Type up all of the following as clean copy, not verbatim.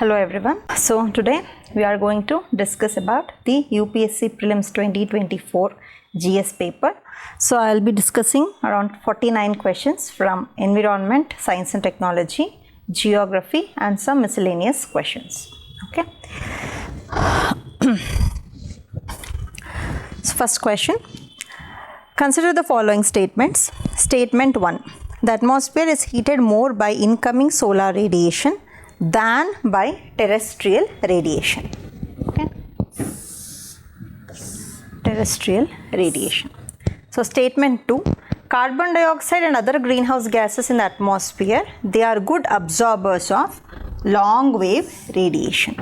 Hello everyone. So today we are going to discuss about the UPSC Prelims 2024 GS paper. So I'll be discussing around 49 questions from environment, science and technology, geography and some miscellaneous questions. Okay. So first question. Consider the following statements. Statement 1. The atmosphere is heated more by incoming solar radiation than by terrestrial radiation. Okay. Terrestrial radiation. So statement 2. Carbon dioxide and other greenhouse gases in the atmosphere, they are good absorbers of long wave radiation.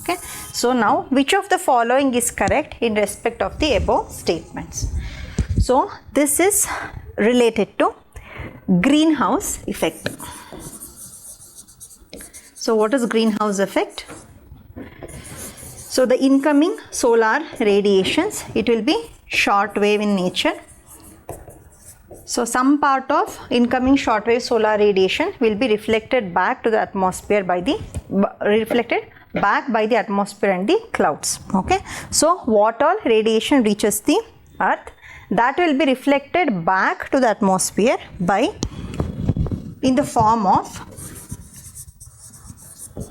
Okay. So now which of the following is correct in respect of the above statements? So this is related to greenhouse effect. So what is greenhouse effect? So the incoming solar radiations, it will be short wave in nature. So some part of incoming short wave solar radiation will be reflected back to the atmosphere by the atmosphere and the clouds. Okay. So what all radiation reaches the earth, that will be reflected back to the atmosphere by in the form of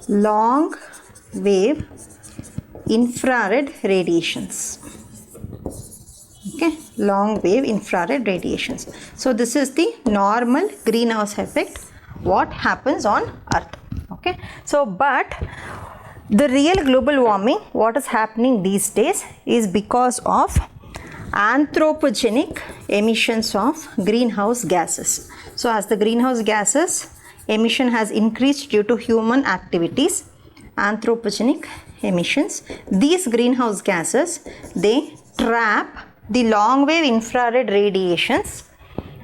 long wave infrared radiations. Okay, long wave infrared radiations. So this is the normal greenhouse effect what happens on earth. Okay, so but the real global warming what is happening these days is because of anthropogenic emissions of greenhouse gases. So as the greenhouse gases emission has increased due to human activities, anthropogenic emissions, these greenhouse gases, they trap the long wave infrared radiations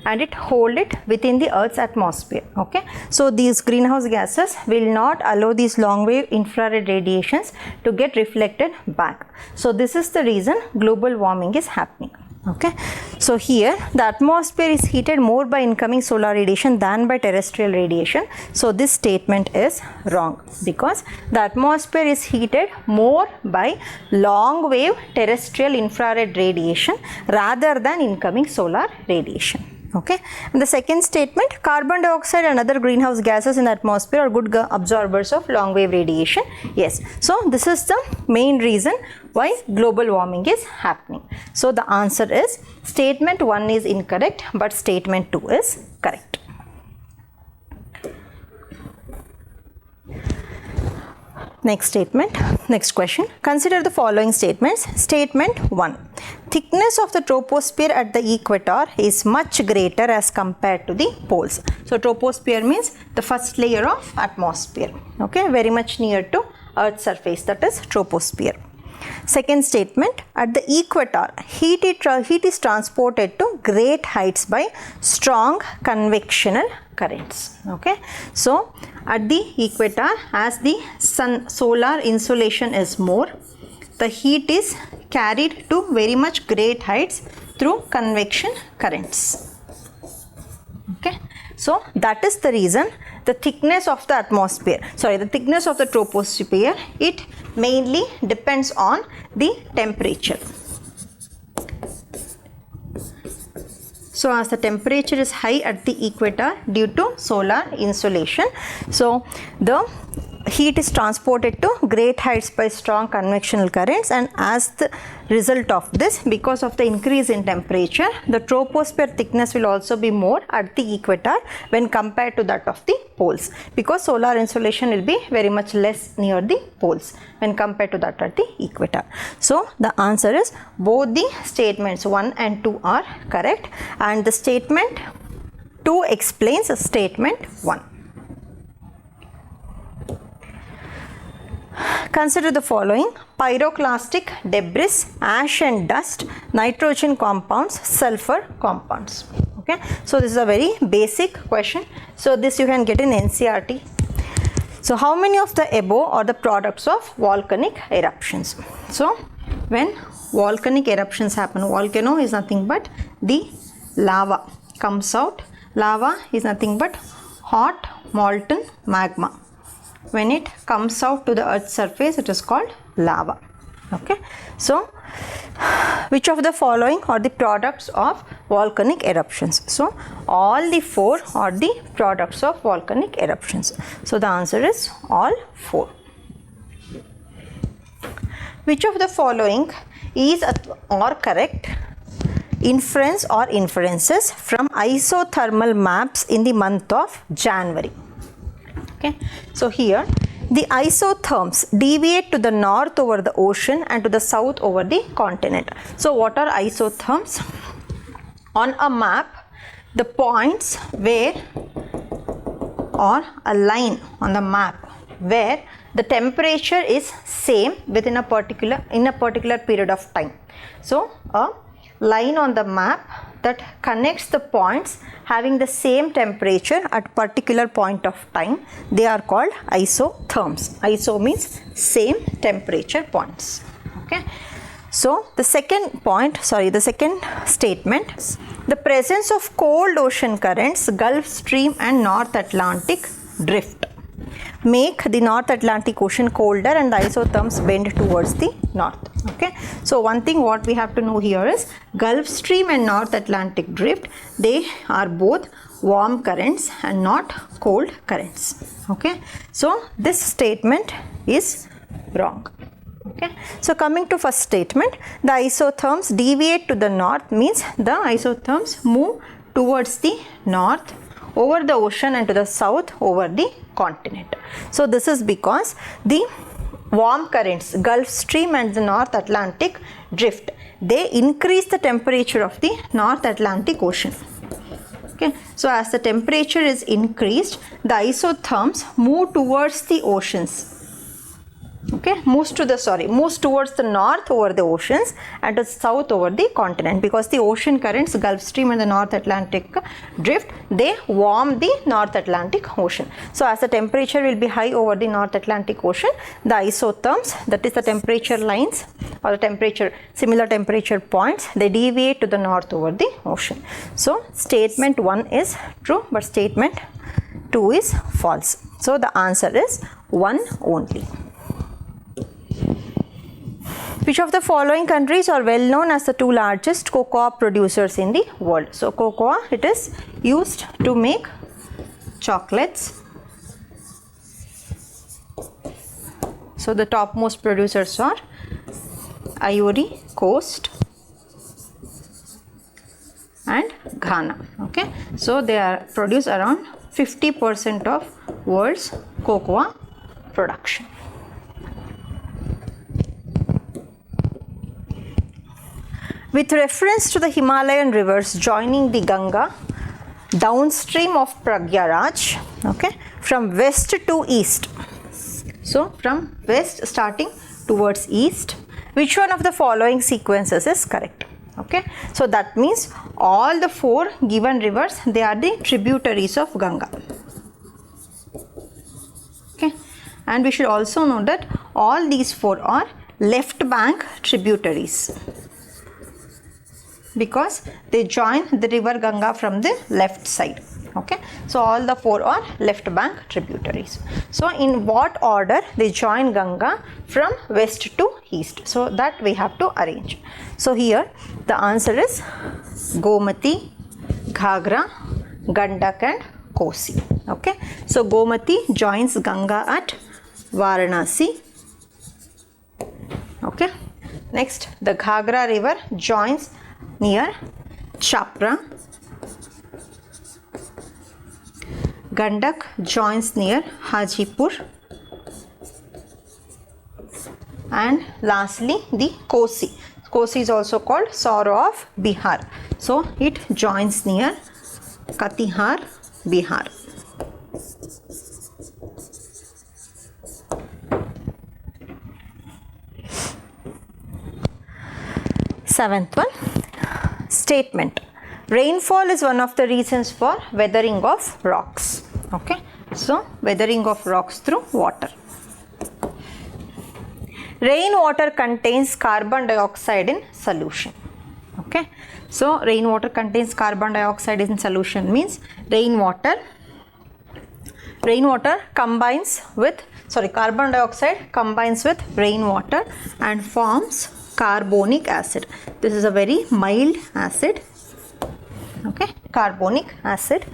and it hold it within the earth's atmosphere. Okay, so these greenhouse gases will not allow these long wave infrared radiations to get reflected back. So this is the reason global warming is happening. Okay, so here the atmosphere is heated more by incoming solar radiation than by terrestrial radiation. So this statement is wrong because the atmosphere is heated more by long wave terrestrial infrared radiation rather than incoming solar radiation. Okay, and the second statement, carbon dioxide and other greenhouse gases in the atmosphere are good absorbers of long wave radiation. Yes, so this is the main reason why global warming is happening. So the answer is statement 1 is incorrect but statement 2 is correct. Next statement, next question. Consider the following statements. Statement 1. Thickness of the troposphere at the equator is much greater as compared to the poles. So troposphere means the first layer of atmosphere. Okay, very much near to Earth's surface, that is troposphere. Second statement, at the equator, heat is transported to great heights by strong convectional currents. Okay, so at the equator, as the solar insolation is more, the heat is carried to very much great heights through convection currents. Okay, so that is the reason the thickness of the the thickness of the troposphere, it mainly depends on the temperature. So as the temperature is high at the equator due to solar insolation, so the heat is transported to great heights by strong convectional currents, and as the result of this, because of the increase in temperature, the troposphere thickness will also be more at the equator when compared to that of the poles, because solar insolation will be very much less near the poles when compared to that at the equator. So the answer is both the statements 1 and 2 are correct, and the statement 2 explains statement 1. Consider the following: pyroclastic debris, ash and dust, nitrogen compounds, sulfur compounds. Okay, so this is a very basic question. So this you can get in NCERT. So how many of the above are the products of volcanic eruptions? So when volcanic eruptions happen, volcano is nothing but the lava comes out. Lava is nothing but hot molten magma. when it comes out to the earth's surface, it is called lava. Okay, so which of the following are the products of volcanic eruptions? So all the 4 are the products of volcanic eruptions. So the answer is all 4. Which of the following is or correct inference or inferences from isothermal maps in the month of January? Okay, so here the isotherms deviate to the north over the ocean and to the south over the continent. So what are isotherms? On a map, the points where, or a line on the map where the temperature is same within a particular period of time. So a line on the map that connects the points having the same temperature at particular point of time, they are called isotherms. Iso means same temperature points. Okay, so the second statement, the presence of cold ocean currents, Gulf Stream and North Atlantic drift make the North Atlantic Ocean colder and the isotherms bend towards the north. Okay, so one thing what we have to know here is Gulf Stream and North Atlantic drift, they are both warm currents and not cold currents. Okay, so this statement is wrong. Okay, so coming to first statement, the isotherms deviate to the north means the isotherms move towards the north over the ocean and to the south over the continent. So this is because the warm currents, Gulf Stream and the North Atlantic drift, they increase the temperature of the North Atlantic Ocean. Okay, so as the temperature is increased, the isotherms move towards the oceans. Okay, moves towards the north over the oceans and the south over the continent, because the ocean currents, Gulf Stream and the North Atlantic drift, they warm the North Atlantic Ocean. So as the temperature will be high over the North Atlantic Ocean, the isotherms, that is the temperature lines or the similar temperature points, they deviate to the north over the ocean. So statement 1 is true, but statement 2 is false. So the answer is 1 only. Which of the following countries are well known as the 2 largest cocoa producers in the world? So cocoa, it is used to make chocolates. So the topmost producers are Ivory Coast and Ghana. Okay, so they produce around 50% of world's cocoa production. With reference to the Himalayan rivers joining the Ganga downstream of Pragyaraj, okay, from west to east. So from west starting towards east, which one of the following sequences is correct? Okay, so that means all the 4 given rivers, they are the tributaries of Ganga. Okay, and we should also know that all these 4 are left bank tributaries, because they join the river Ganga from the left side. Okay, so all the 4 are left bank tributaries. So in what order they join Ganga from west to east? So that we have to arrange. So here the answer is Gomati, Ghagra, Gandak and Kosi. Okay, so Gomati joins Ganga at Varanasi. Okay, next the Ghagra river joins near Chapra. Gandak joins near Hajipur. And lastly the Kosi. Kosi is also called Sorrow of Bihar. So it joins near Katihar, Bihar. Seventh one. Statement. Rainfall is one of the reasons for weathering of rocks. Okay, so weathering of rocks through water. Rainwater contains carbon dioxide in solution. Okay, so rainwater contains carbon dioxide in solution means rainwater combines with carbon dioxide combines with rainwater and forms carbonic acid. This is a very mild acid. Okay, carbonic acid.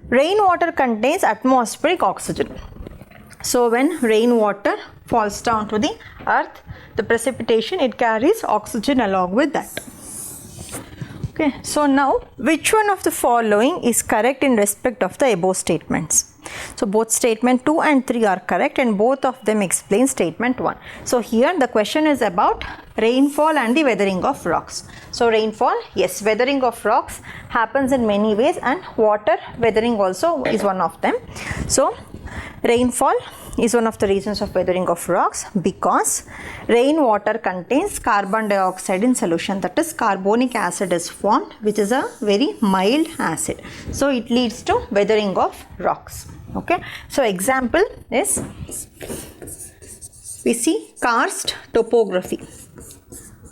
Rainwater contains atmospheric oxygen. So when rainwater falls down to the earth, the precipitation, it carries oxygen along with that. Okay, so now which one of the following is correct in respect of the above statements? So both statement 2 and 3 are correct, and both of them explain statement 1. So here the question is about rainfall and the weathering of rocks. So rainfall, yes, weathering of rocks happens in many ways, and water weathering also is one of them. So rainfall is one of the reasons of weathering of rocks because rainwater contains carbon dioxide in solution, that is carbonic acid is formed, which is a very mild acid. So it leads to weathering of rocks. Okay, so example is, we see karst topography,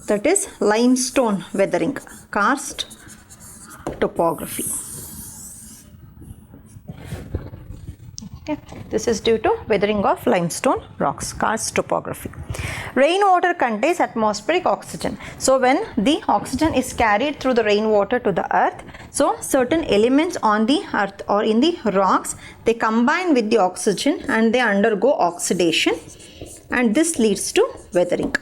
that is limestone weathering, karst topography. Okay. This is due to weathering of limestone rocks, karst topography. Rainwater contains atmospheric oxygen. So when the oxygen is carried through the rainwater to the earth, so certain elements on the earth or in the rocks, they combine with the oxygen and they undergo oxidation, and this leads to weathering.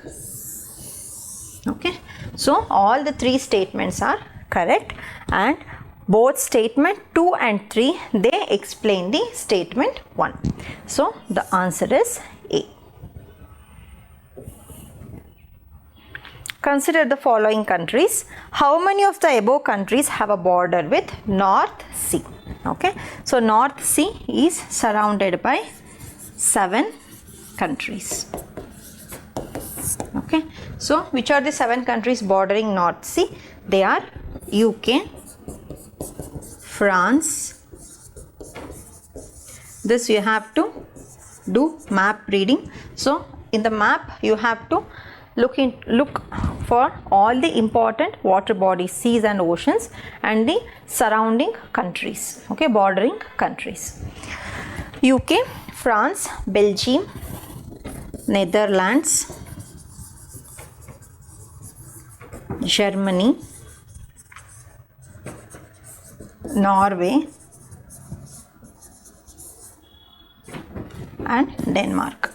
Okay, so all the 3 statements are correct, and both statement 2 and 3, they explain the statement 1. So the answer is A. Consider the following countries. How many of the above countries have a border with North Sea? Okay, so North Sea is surrounded by 7 countries. Okay, so which are the 7 countries bordering North Sea? They are UK, France. This you have to do map reading. So in the map you have to look for all the important water bodies, seas and oceans, and the surrounding countries, okay, bordering countries. UK, France, Belgium, Netherlands, Germany, Norway and Denmark.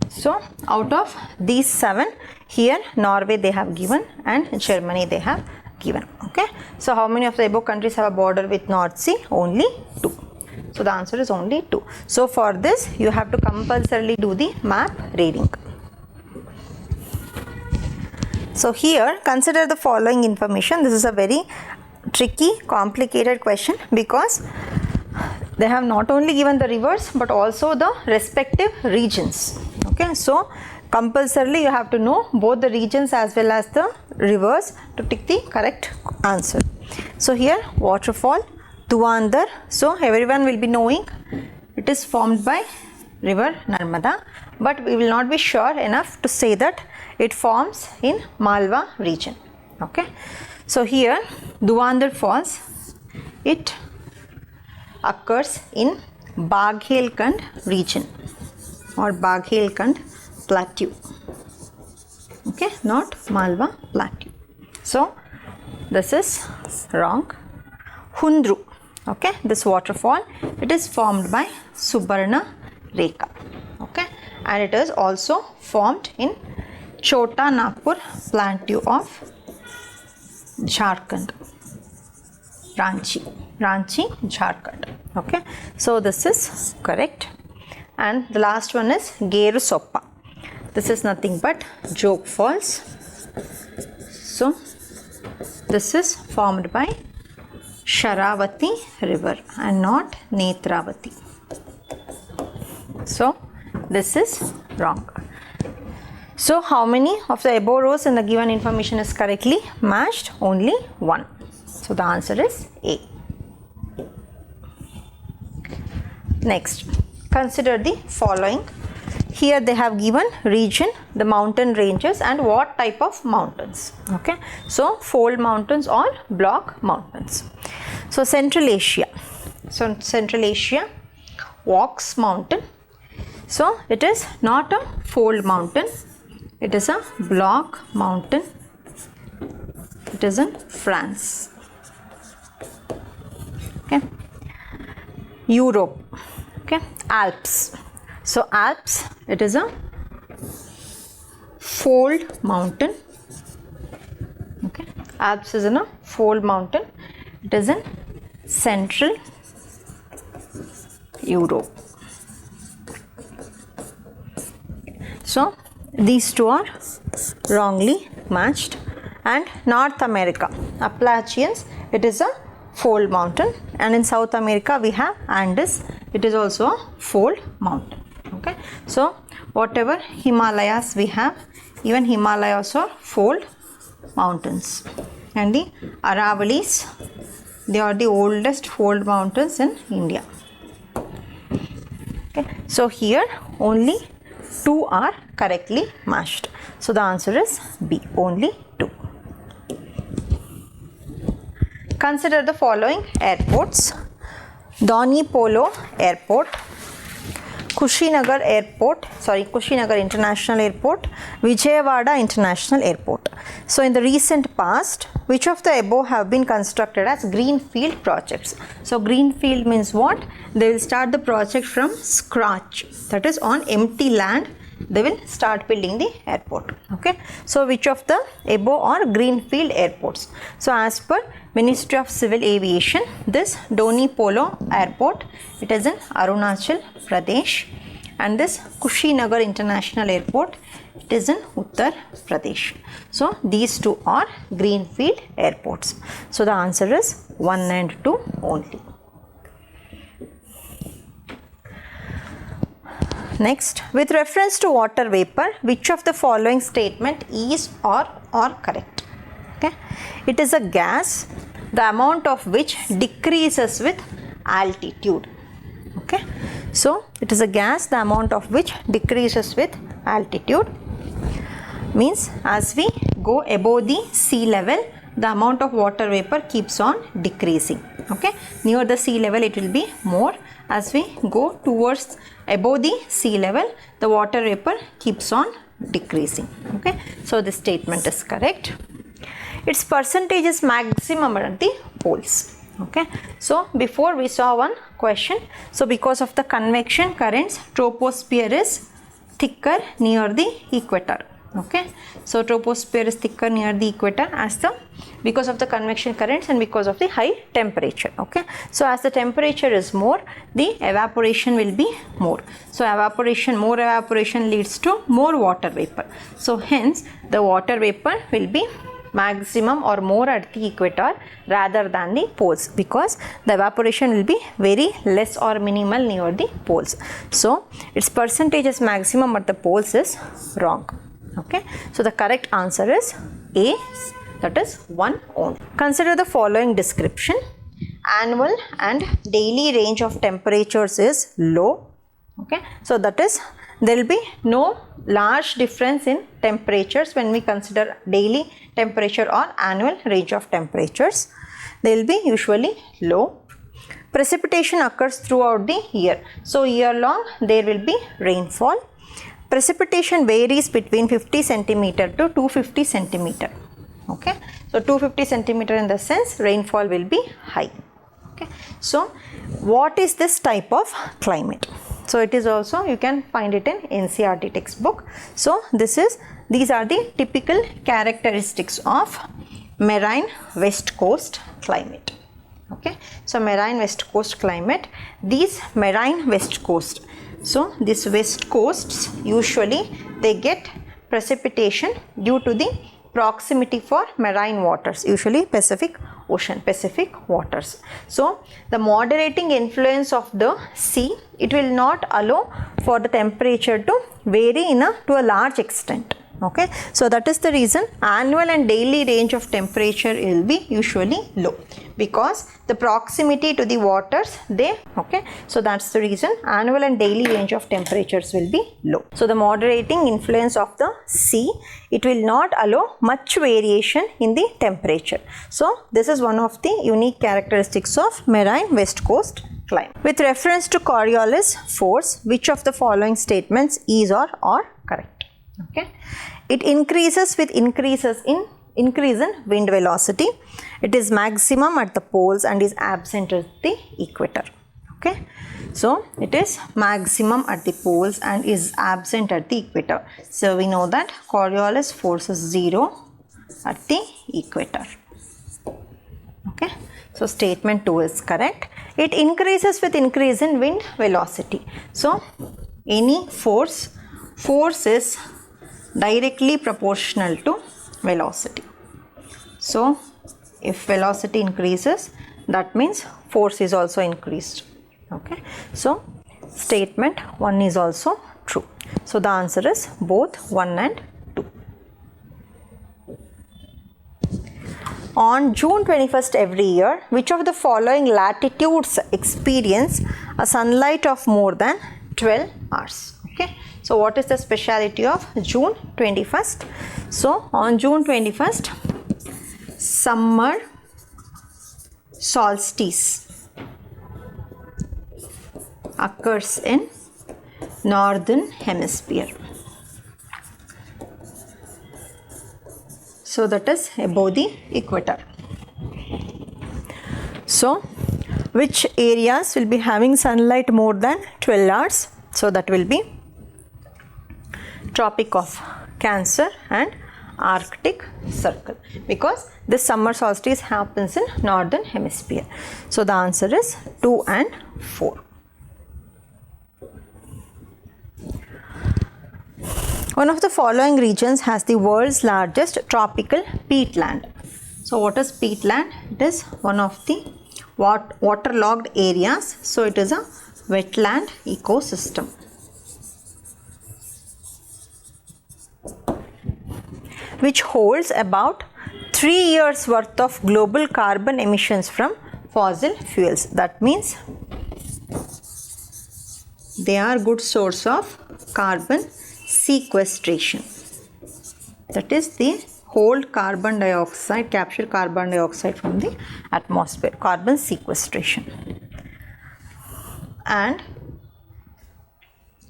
So out of these 7, here Norway they have given and Germany they have given. Okay, so how many of the above countries have a border with North Sea? Only 2. So the answer is only 2. So for this you have to compulsorily do the map reading. So here consider the following information. This is a very tricky, complicated question because they have not only given the rivers but also the respective regions. Okay, so compulsorily you have to know both the regions as well as the rivers to tick the correct answer. So here waterfall Dhuandhar. So everyone will be knowing it is formed by river Narmada, but we will not be sure enough to say that it forms in Malwa region. Okay, so here Dhuandhar Falls, it occurs in Baghelkhand region or Baghelkhand plateau. Okay, not Malwa plateau. So this is wrong. Hundru, okay, this waterfall, it is formed by Subarna Rekha. Okay, and it is also formed in Chota Nagpur plateau of Jharkhand, Ranchi, Jharkhand. Okay, so this is correct. And the last one is Geru Soppa. This is nothing but Jog Falls. So this is formed by Sharavati river and not Netravati. So this is wrong. So how many of the above rows in the given information is correctly matched? Only 1. So the answer is A. Next, consider the following. Here they have given region, the mountain ranges and what type of mountains. Okay, so fold mountains or block mountains. So Central Asia. So Central Asia, Vaux mountain. So it is not a fold mountain, it is a block mountain. It is in France. Okay. Europe. Okay. Alps. So Alps, it is a fold mountain. Okay. Alps is in a fold mountain. It is in Central Europe. So these two are wrongly matched. And North America, Appalachians, it is a fold mountain, and in South America we have Andes, it is also a fold mountain. Okay, so whatever Himalayas we have, even Himalayas are fold mountains, and the Aravallis, they are the oldest fold mountains in India. Okay, so here only 2 are correctly matched, so the answer is B, only 2. Consider the following airports: Doni Polo Airport, Kushinagar International Airport, Vijayawada International Airport. So in the recent past, which of the above have been constructed as greenfield projects? So greenfield means what? They will start the project from scratch, that is on empty land they will start building the airport. Okay, so which of the above are greenfield airports? So as per Ministry of Civil Aviation, this Doni Polo Airport, it is in Arunachal Pradesh, and this Kushinagar International Airport, it is in Uttar Pradesh. So these two are greenfield airports. So the answer is 1 and 2 only. Next, with reference to water vapor, which of the following statement is or are correct? Okay, it is a gas, the amount of which decreases with altitude. Okay, so it is a gas, the amount of which decreases with altitude, means as we go above the sea level, the amount of water vapor keeps on decreasing. Okay, near the sea level it will be more. As we go towards above the sea level, the water vapor keeps on decreasing. Okay, so this statement is correct. Its percentage is maximum at the poles. Okay, so before we saw one question. So because of the convection currents, troposphere is thicker near the equator. Okay, so troposphere is thicker near the equator because of the convection currents and because of the high temperature. Okay, so as the temperature is more, the evaporation will be more. So more evaporation leads to more water vapor. So hence the water vapor will be maximum or more at the equator rather than the poles, because the evaporation will be very less or minimal near the poles. So its percentage is maximum at the poles is wrong. Okay, so the correct answer is A, that is 1 only. Consider the following description: annual and daily range of temperatures is low. Okay, so that is there will be no large difference in temperatures when we consider daily temperature or annual range of temperatures. They will be usually low. Precipitation occurs throughout the year. So year long there will be rainfall. Precipitation varies between 50 centimeter to 250 centimeter. Okay, so 250 centimeter in the sense rainfall will be high. Okay, so what is this type of climate? So it is also, you can find it in NCERT textbook. So these are the typical characteristics of marine west coast climate. Okay, so marine west coast climate, these marine west coast, so these west coasts usually they get precipitation due to the proximity for marine waters, usually Pacific Ocean, Pacific waters. So the moderating influence of the sea, it will not allow for the temperature to vary to a large extent. Okay, so that is the reason annual and daily range of temperature will be usually low, because the proximity to the waters okay, so that's the reason annual and daily range of temperatures will be low. So the moderating influence of the sea, it will not allow much variation in the temperature. So this is one of the unique characteristics of marine west coast climate. With reference to Coriolis force, which of the following statements is or are correct? Okay, it increases with increase in wind velocity. It is maximum at the poles and is absent at the equator. Okay, so it is maximum at the poles and is absent at the equator. So we know that Coriolis force is 0 at the equator. Okay, so statement 2 is correct. It increases with increase in wind velocity. So any force is directly proportional to velocity. So if velocity increases, that means force is also increased. Okay, so statement 1 is also true. So the answer is both 1 and 2. On June 21st every year, which of the following latitudes experience a sunlight of more than 12 hours? Okay, so what is the speciality of June 21st? So on June 21st, summer solstice occurs in northern hemisphere. So that is above the equator. So which areas will be having sunlight more than 12 hours? So that will be Tropic of Cancer and Arctic Circle, because this summer solstice happens in northern hemisphere. So the answer is 2 and 4. One of the following regions has the world's largest tropical peatland. So what is peatland? It is one of the waterlogged areas. So it is a wetland ecosystem. Which holds about 3 years worth of global carbon emissions from fossil fuels. That means they are good source of carbon sequestration. That is, they hold carbon dioxide, capture carbon dioxide from the atmosphere, carbon sequestration. And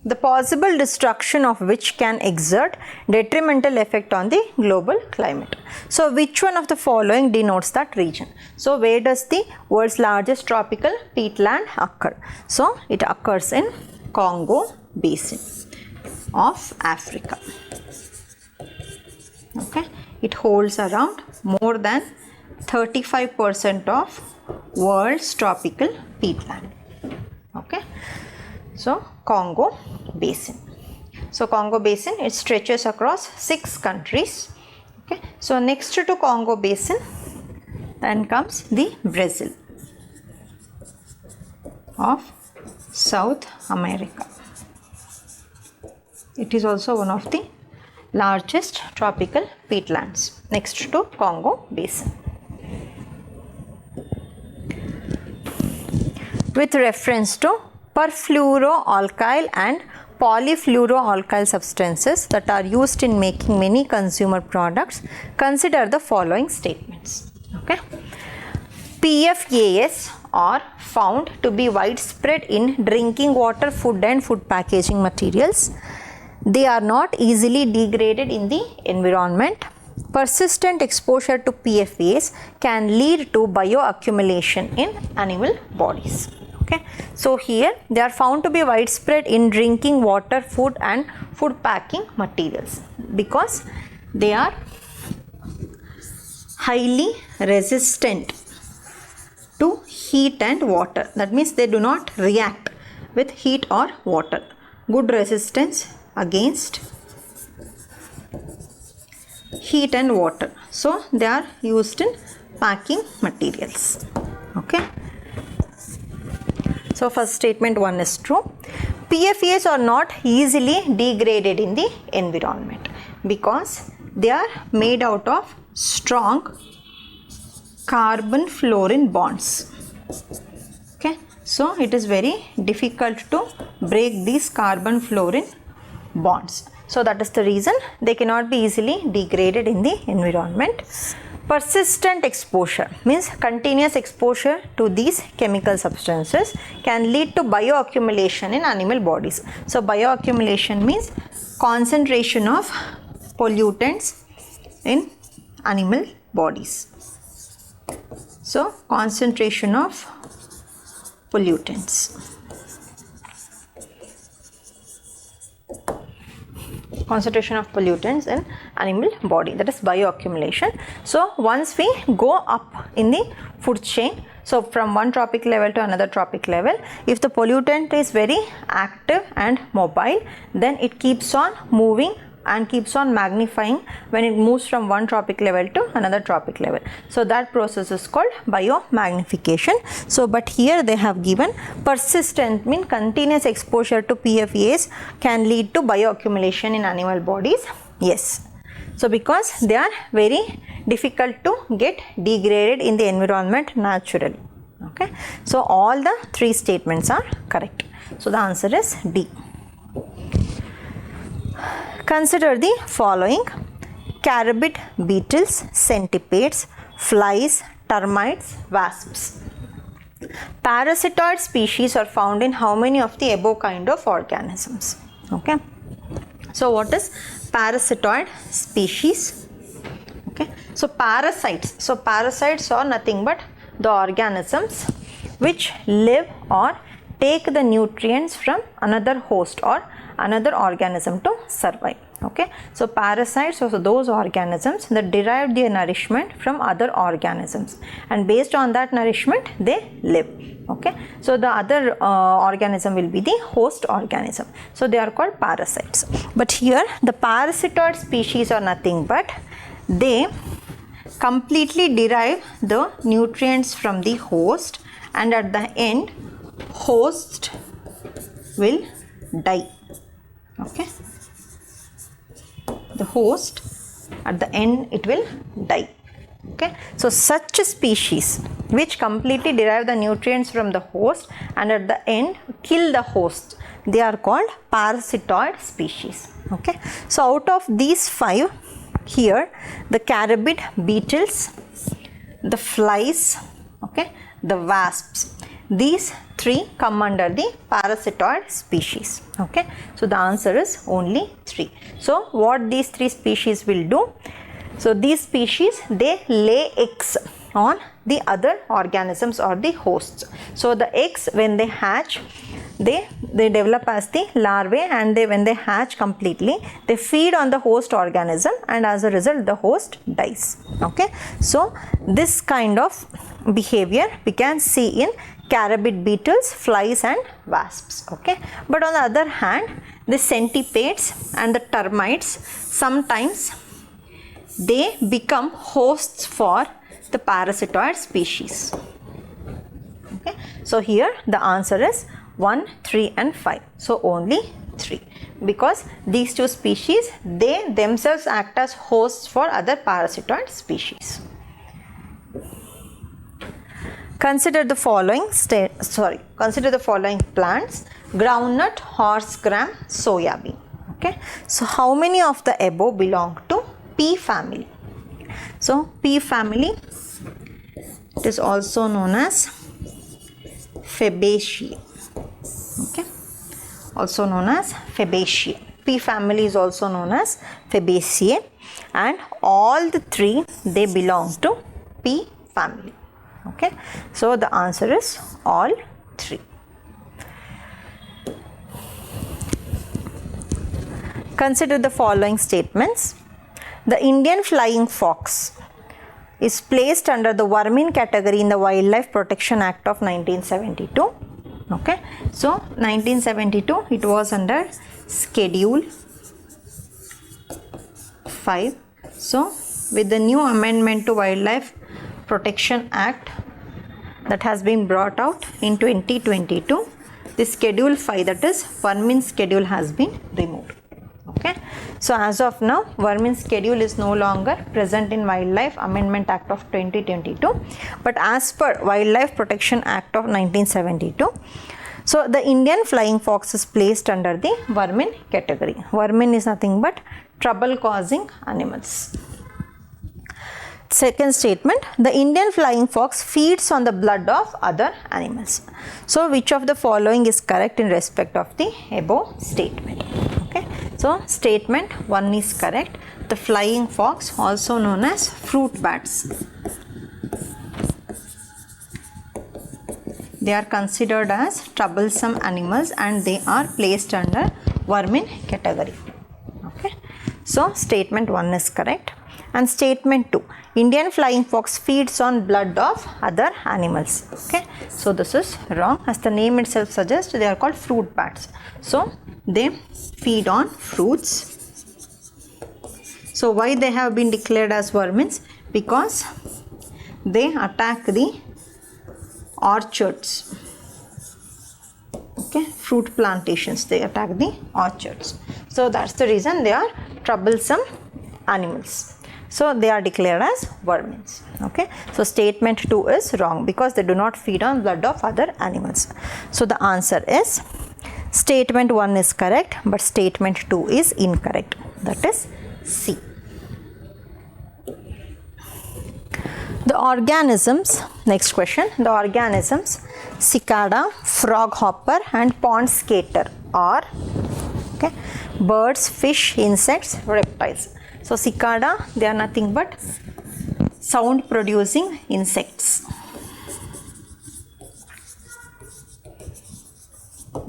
the possible destruction of which can exert detrimental effect on the global climate. So which one of the following denotes that region? So where does the world's largest tropical peatland occur? So it occurs in Congo Basin of Africa. Okay, it holds around more than 35% of world's tropical peatland. Okay, so Congo Basin. So Congo Basin, it stretches across 6 countries. Okay, so next to Congo Basin then comes the Brazil of South America. It is also one of the largest tropical peatlands next to Congo Basin. With reference to perfluoroalkyl and polyfluoroalkyl substances that are used in making many consumer products, consider the following statements. Okay, PFAS are found to be widespread in drinking water, food and food packaging materials. They are not easily degraded in the environment. Persistent exposure to PFAS can lead to bioaccumulation in animal bodies. Okay, so here they are found to be widespread in drinking water, food and food packing materials because they are highly resistant to heat and water. That means they do not react with heat or water. Good resistance against heat and water. So they are used in packing materials. Okay. So first statement 1 is true. PFAS are not easily degraded in the environment because they are made out of strong carbon fluorine bonds. Okay. So it is very difficult to break these carbon fluorine bonds. So that is the reason they cannot be easily degraded in the environment. Persistent exposure means continuous exposure to these chemical substances can lead to bioaccumulation in animal bodies. So bioaccumulation means concentration of pollutants in animal bodies. So concentration of pollutants. Concentration of pollutants in animal body, that is bioaccumulation. So once we go up in the food chain, so from one trophic level to another trophic level, if the pollutant is very active and mobile, then it keeps on moving and keeps on magnifying when it moves from one trophic level to another trophic level. So that process is called biomagnification. So but here they have given persistent mean continuous exposure to PFAS can lead to bioaccumulation in animal bodies. Yes. So because they are very difficult to get degraded in the environment naturally. Okay. So all the three statements are correct. So the answer is D. Consider the following: carabid beetles, centipedes, flies, termites, wasps. Parasitoid species are found in how many of the above kind of organisms? Okay. So what is parasitoid species? Okay. So parasites. So parasites are nothing but the organisms which live or take the nutrients from another host or another organism to survive. Okay. So parasites are those organisms that derive their nourishment from other organisms, and based on that nourishment they live. Okay. So the other organism will be the host organism. So they are called parasites. But here the parasitoid species are nothing but they completely derive the nutrients from the host, and at the end host will die. Okay. The host at the end it will die. Okay. So such a species which completely derive the nutrients from the host and at the end kill the host, they are called parasitoid species. Okay. So out of these five, here the carabid beetles, the flies, okay, the wasps, these three come under the parasitoid species. Okay. So the answer is only 3. So what these three species will do? So these species, they lay eggs on the other organisms or the hosts. So the eggs, when they hatch, they develop as the larvae, and when they hatch completely, they feed on the host organism, and as a result the host dies. Okay. So this kind of behavior we can see in carabid beetles, flies and wasps. Okay. But on the other hand, the centipedes and the termites, sometimes they become hosts for the parasitoid species. Okay. So here the answer is 1, 3 and 5. So only 3, because these two species, they themselves act as hosts for other parasitoid species. Consider the following plants: groundnut, horse gram, soya bean. Okay. So how many of the above belong to pea family? So pea family, it is also known as Fabaceae. Okay. Also known as Fabaceae. Pea family is also known as Fabaceae, and all the three, they belong to pea family. Okay. So the answer is all 3. Consider the following statements. The Indian flying fox is placed under the vermin category in the Wildlife Protection Act of 1972. Okay. So 1972, it was under Schedule 5. So with the new amendment to Wildlife Protection Act that has been brought out in 2022, the Schedule 5, that is vermin schedule, has been removed. Okay. So as of now, vermin schedule is no longer present in Wildlife Amendment Act of 2022, but as per Wildlife Protection Act of 1972, so the Indian flying fox is placed under the vermin category. Vermin is nothing but trouble causing animals. Second statement, the Indian flying fox feeds on the blood of other animals. So which of the following is correct in respect of the above statement? Okay, so statement 1 is correct. The flying fox, also known as fruit bats, they are considered as troublesome animals and they are placed under vermin category. Okay, so statement 1 is correct. And statement 2, Indian flying fox feeds on blood of other animals. Okay, so this is wrong. As the name itself suggests, they are called fruit bats. So they feed on fruits. So why they have been declared as vermins? Because they attack the orchards. Okay, fruit plantations, they attack the orchards. So that's the reason they are troublesome animals. So they are declared as vermins. Okay, so statement 2 is wrong because they do not feed on blood of other animals. So the answer is statement 1 is correct, but statement 2 is incorrect. That is C. The organisms, next question, the organisms cicada, frog hopper and pond skater are birds, fish, insects, reptiles. So cicada, they are nothing but sound producing insects.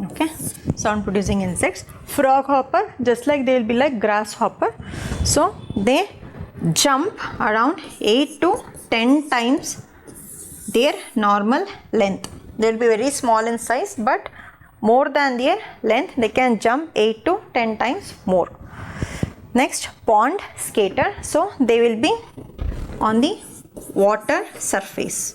Okay, sound producing insects. Frog hopper, just like they will be like grasshopper. So they jump around 8 to 10 times their normal length. They will be very small in size, but more than their length, they can jump 8 to 10 times more. Next, pond skater. So they will be on the water surface.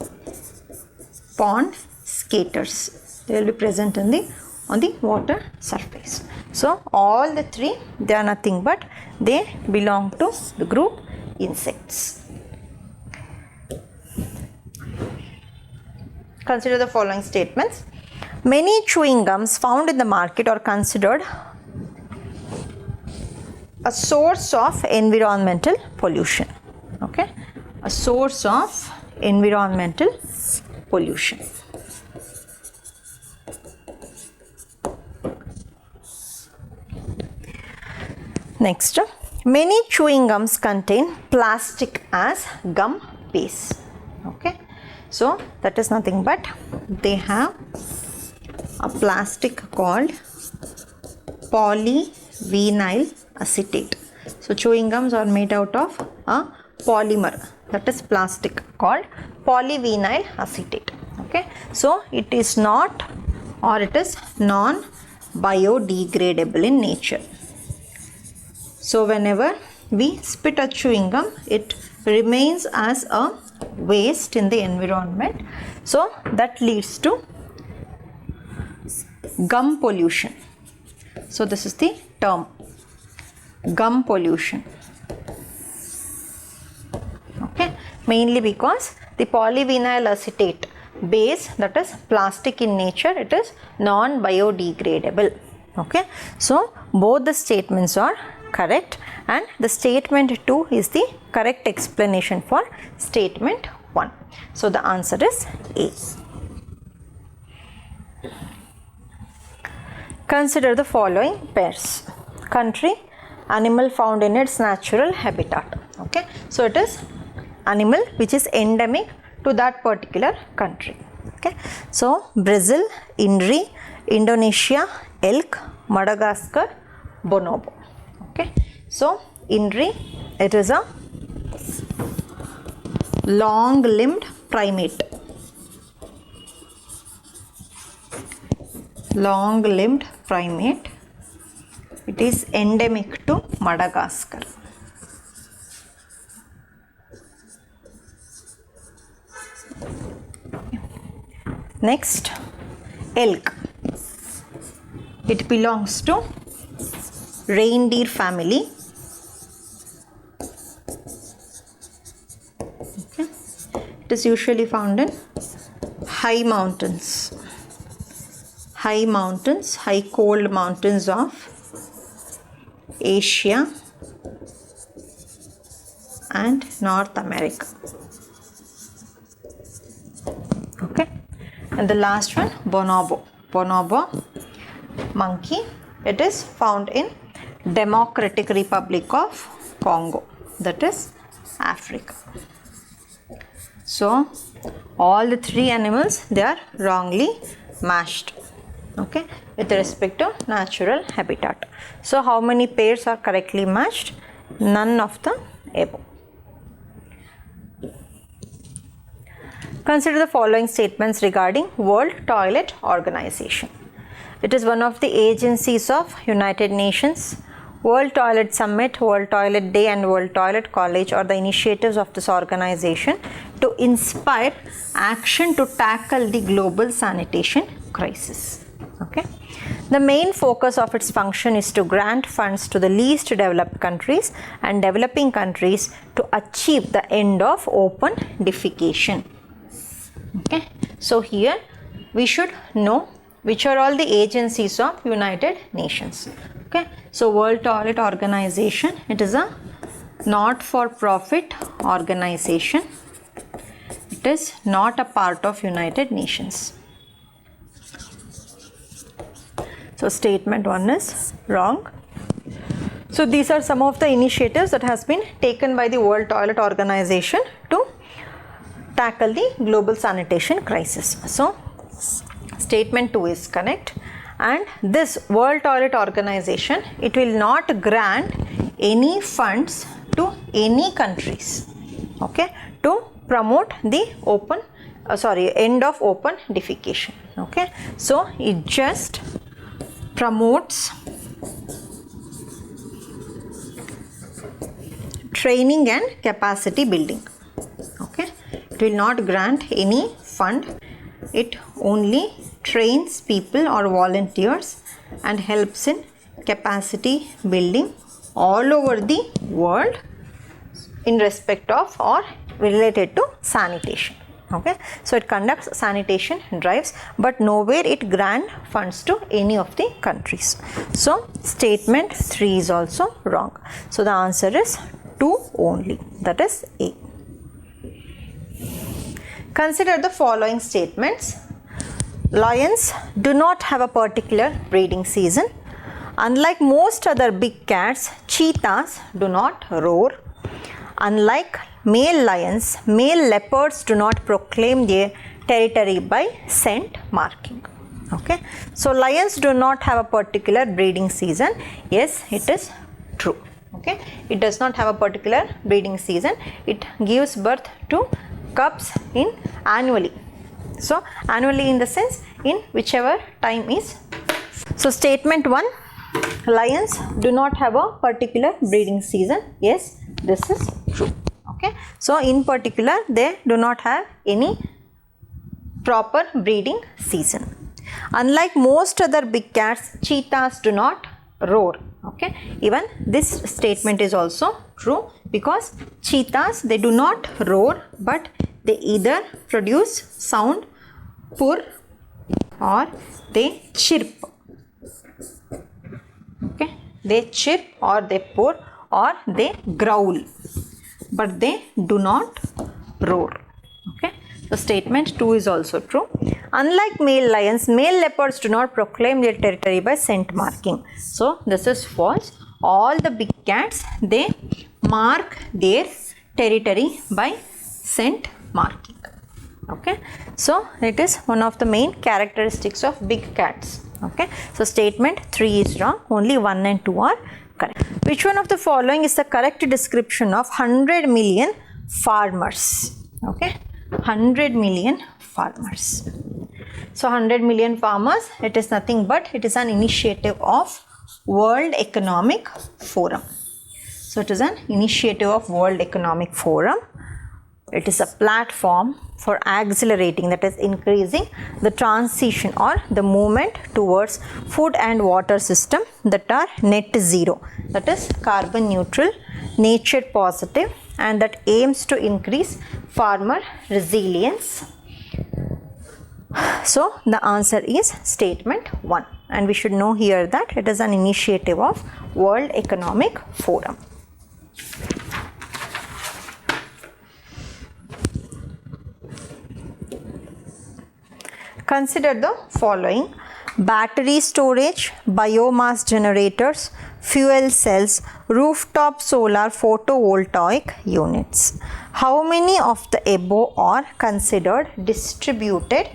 Pond skaters, they will be present in on the water surface. So all the three, they are nothing but they belong to the group insects. Consider the following statements. Many chewing gums found in the market are considered a source of environmental pollution. Okay, a source of environmental pollution. Next, many chewing gums contain plastic as gum base. Okay, so that is nothing but they have a plastic called polyvinyl acetate. So chewing gums are made out of a polymer, that is plastic, called polyvinyl acetate. Okay, so it is not, or it is non biodegradable in nature. So whenever we spit a chewing gum, it remains as a waste in the environment. So that leads to gum pollution. So this is the term, gum pollution. Okay, mainly because the polyvinyl acetate base, that is plastic in nature, it is non biodegradable. Okay, so both the statements are correct and the statement 2 is the correct explanation for statement 1. So the answer is A. Consider the following pairs. Country, animal found in its natural habitat. Okay, so it is animal which is endemic to that particular country. Okay, so Brazil, Indri, Indonesia, elk, Madagascar, bonobo. Okay, so Indri, it is a long-limbed primate. Long-limbed primate. It is endemic to Madagascar. Next, elk. It belongs to reindeer family. Okay. It is usually found in high mountains. High mountains, high cold mountains of Asia and North America. Okay, and the last one, bonobo. Bonobo monkey. It is found in Democratic Republic of Congo, that is Africa. So all the three animals, they are wrongly matched, okay, with respect to natural habitat. So how many pairs are correctly matched? None of the above. Consider the following statements regarding World Toilet Organization. It is one of the agencies of United Nations. World Toilet Summit, World Toilet Day and World Toilet College are the initiatives of this organization to inspire action to tackle the global sanitation crisis. Okay. The main focus of its function is to grant funds to the least developed countries and developing countries to achieve the end of open defecation. Okay. So here we should know which are all the agencies of United Nations. Okay. So World Toilet Organization, it is a not-for-profit organization. It is not a part of United Nations. So statement 1 is wrong. So these are some of the initiatives that has been taken by the World Toilet Organization to tackle the global sanitation crisis. So statement 2 is correct, and this World Toilet Organization, it will not grant any funds to any countries, okay, to promote the end of open defecation. Okay, so it just promotes training and capacity building. Okay, it will not grant any fund. It only trains people or volunteers and helps in capacity building all over the world in respect of or related to sanitation. Okay, so it conducts sanitation drives, but nowhere it grants funds to any of the countries. So statement 3 is also wrong. So the answer is 2 only, that is A. Consider the following statements. Lions do not have a particular breeding season. Unlike most other big cats, cheetahs do not roar. Unlike male lions, male leopards do not proclaim their territory by scent marking. Okay, so lions do not have a particular breeding season. Yes, it is true. Okay, it does not have a particular breeding season. It gives birth to cubs in annually. So annually in the sense in whichever time is. So statement 1, lions do not have a particular breeding season. Yes, this is true. Okay, so in particular they do not have any proper breeding season. Unlike most other big cats, cheetahs do not roar. Okay, even this statement is also true, because cheetahs, they do not roar, but they either produce sound purr or they chirp. Okay, they chirp or they purr or they growl, but they do not roar. Okay, so statement 2 is also true. Unlike male lions, male leopards do not proclaim their territory by scent marking. So this is false. All the big cats, they mark their territory by scent marking. Okay, so it is one of the main characteristics of big cats. Okay, so statement 3 is wrong. Only 1 and 2 are correct. Which one of the following is the correct description of 100 million farmers? Okay, 100 million farmers. So 100 million farmers, it is nothing but it is an initiative of World Economic Forum. So it is an initiative of World Economic Forum. It is a platform for accelerating, that is increasing the transition or the movement towards food and water system that are net zero, that is carbon neutral, nature positive, and that aims to increase farmer resilience. So the answer is statement 1, and we should know here that it is an initiative of World Economic Forum. Consider the following: battery storage, biomass generators, fuel cells, rooftop solar photovoltaic units. How many of the above are considered distributed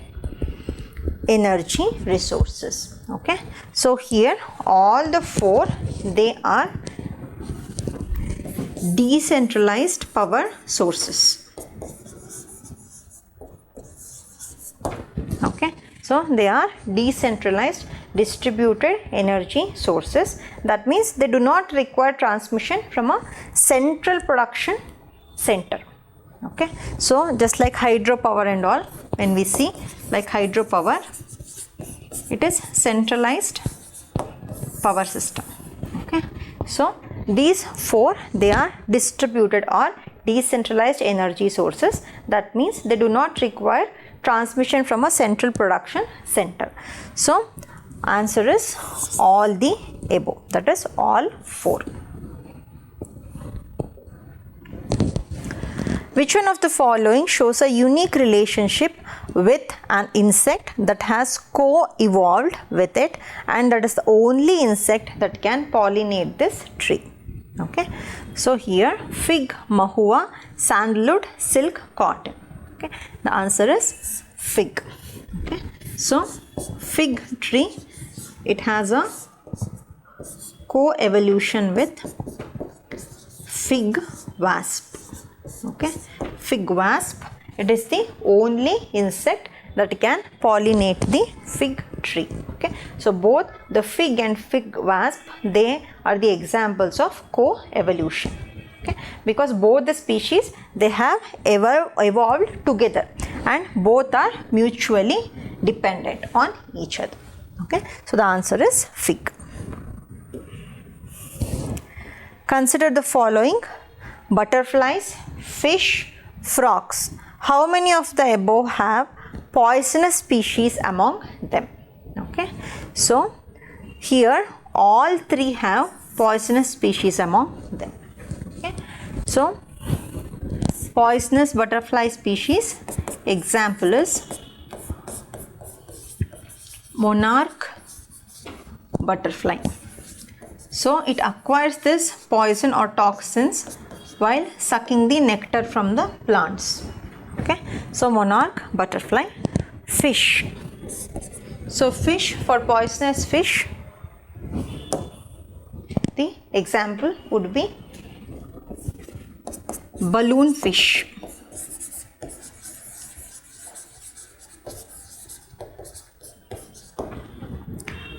energy resources? Okay, so here all the four, they are decentralized power sources. Okay, so they are decentralized distributed energy sources. That means they do not require transmission from a central production center. Okay, so just like hydropower and all, when we see like hydropower, it is centralized power system. Okay, so these four, they are distributed or decentralized energy sources. That means they do not require transmission from a central production center. So answer is all the above, that is all four. Which one of the following shows a unique relationship with an insect that has co-evolved with it, and that is the only insect that can pollinate this tree? Okay, so here fig, mahua, sandalwood, silk, cotton. Okay, the answer is fig. Okay, so fig tree, it has a co-evolution with fig wasp. Okay, fig wasp, it is the only insect that can pollinate the fig tree. Okay, so both the fig and fig wasp, they are the examples of co-evolution. Okay, because both the species, they have evolved together and both are mutually dependent on each other. Okay, so the answer is fig. Consider the following: butterflies, fish, frogs. How many of the above have poisonous species among them? Okay, so here all three have poisonous species among them. Okay, so poisonous butterfly species, example is monarch butterfly. So it acquires this poison or toxins while sucking the nectar from the plants. Okay, so monarch butterfly. Fish, so fish, for poisonous fish, the example would be balloon fish.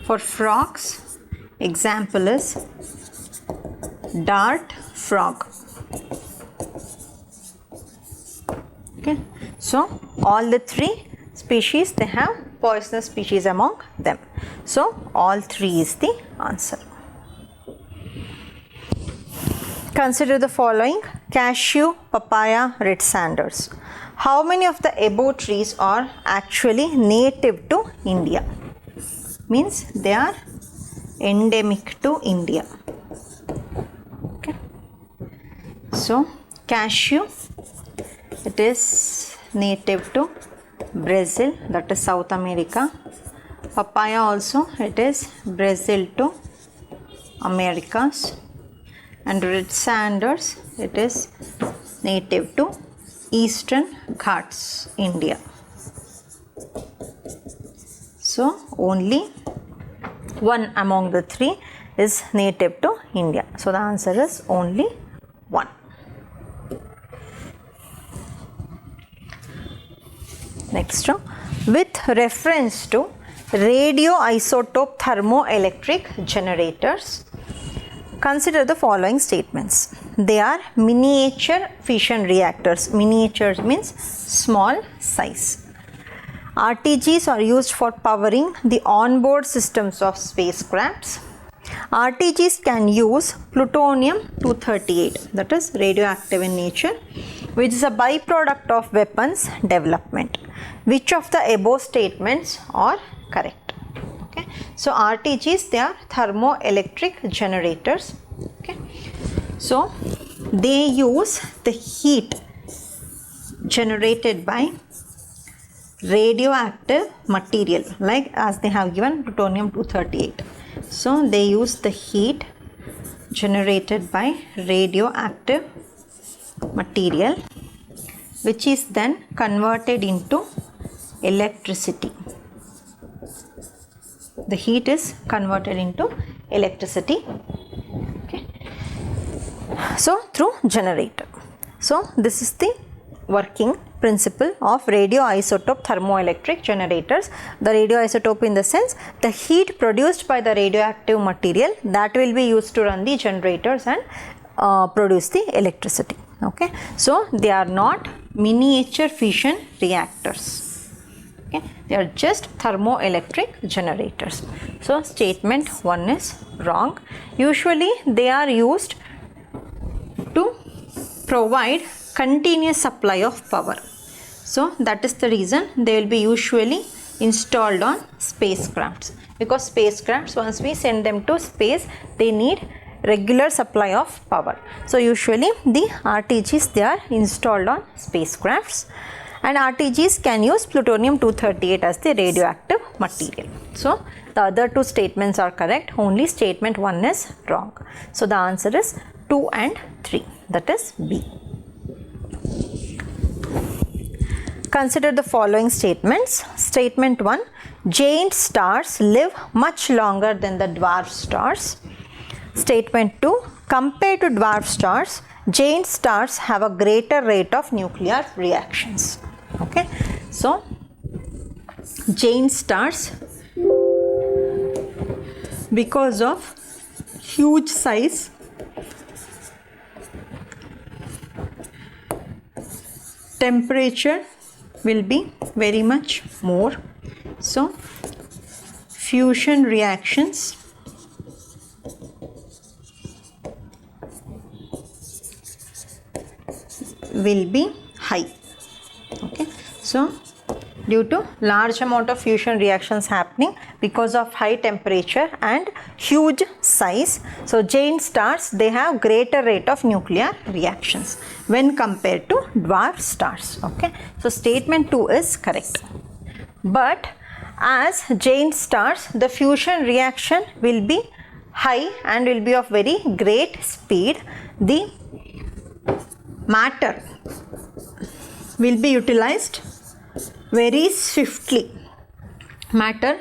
For frogs, example is dart frog. Okay, so all the three species, they have poisonous species among them. So all three is the answer. Consider the following: cashew, papaya, red sanders. How many of the above trees are actually native to India? Means they are endemic to India. Okay, so cashew, it is native to Brazil, that is South America. Papaya also, it is Brazil to Americas. And red sanders, it is native to Eastern Ghats, India. So only one among the three is native to India. So the answer is only one. Next, with reference to radioisotope thermoelectric generators, consider the following statements. They are miniature fission reactors. Miniature means small size. RTGs are used for powering the onboard systems of spacecrafts. RTGs can use plutonium-238, that is radioactive in nature, which is a byproduct of weapons development. Which of the above statements are correct? Okay, so RTGs, they are thermoelectric generators. Okay, so they use the heat generated by radioactive material, like as they have given plutonium-238. So they use the heat generated by radioactive material, which is then converted into electricity. The heat is converted into electricity. Okay. So through generator. So this is the working principle of radioisotope thermoelectric generators. The radioisotope in the sense the heat produced by the radioactive material that will be used to run the generators and produce the electricity. Okay. So they are not miniature fission reactors. Okay. They are just thermoelectric generators. So statement 1 is wrong. Usually they are used to provide continuous supply of power. So that is the reason they will be usually installed on spacecrafts, because spacecrafts, once we send them to space, they need regular supply of power. So usually the RTGs, they are installed on spacecrafts, and RTGs can use plutonium-238 as the radioactive material. So the other two statements are correct, only statement 1 is wrong. So the answer is 2 and 3, that is B. Consider the following statements. Statement 1, giant stars live much longer than the dwarf stars. Statement 2, compared to dwarf stars, giant stars have a greater rate of nuclear reactions. Okay, so giant stars, because of huge size, temperature will be very much more. So fusion reactions will be high. Okay, so due to large amount of fusion reactions happening because of high temperature and huge size, so giant stars, they have greater rate of nuclear reactions when compared to dwarf stars. Okay, so statement 2 is correct. But as giant stars, the fusion reaction will be high and will be of very great speed, the matter will be utilized very swiftly. Matter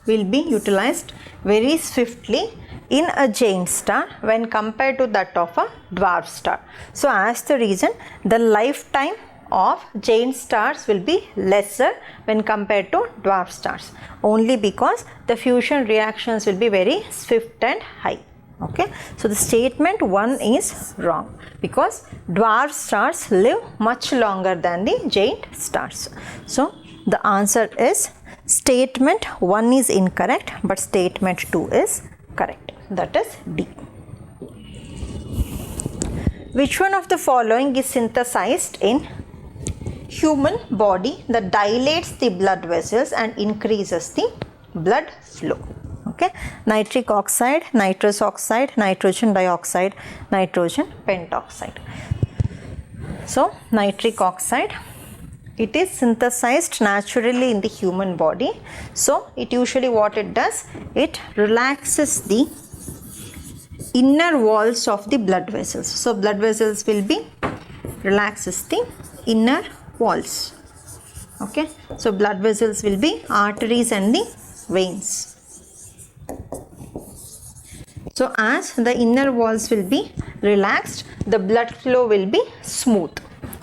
will be utilized very swiftly in a giant star when compared to that of a dwarf star. So as the reason, the lifetime of giant stars will be lesser when compared to dwarf stars, only because the fusion reactions will be very swift and high. Okay, so the statement 1 is wrong, because dwarf stars live much longer than the giant stars. So the answer is statement 1 is incorrect, but statement 2 is correct, that is D. Which one of the following is synthesized in human body that dilates the blood vessels and increases the blood flow? Okay, nitric oxide, nitrous oxide, nitrogen dioxide, nitrogen pentoxide. So nitric oxide, it is synthesized naturally in the human body. So it usually, what it does, it relaxes the inner walls of the blood vessels. So blood vessels will be relaxes the inner walls. Okay, so blood vessels will be arteries and the veins. So as the inner walls will be relaxed, the blood flow will be smooth.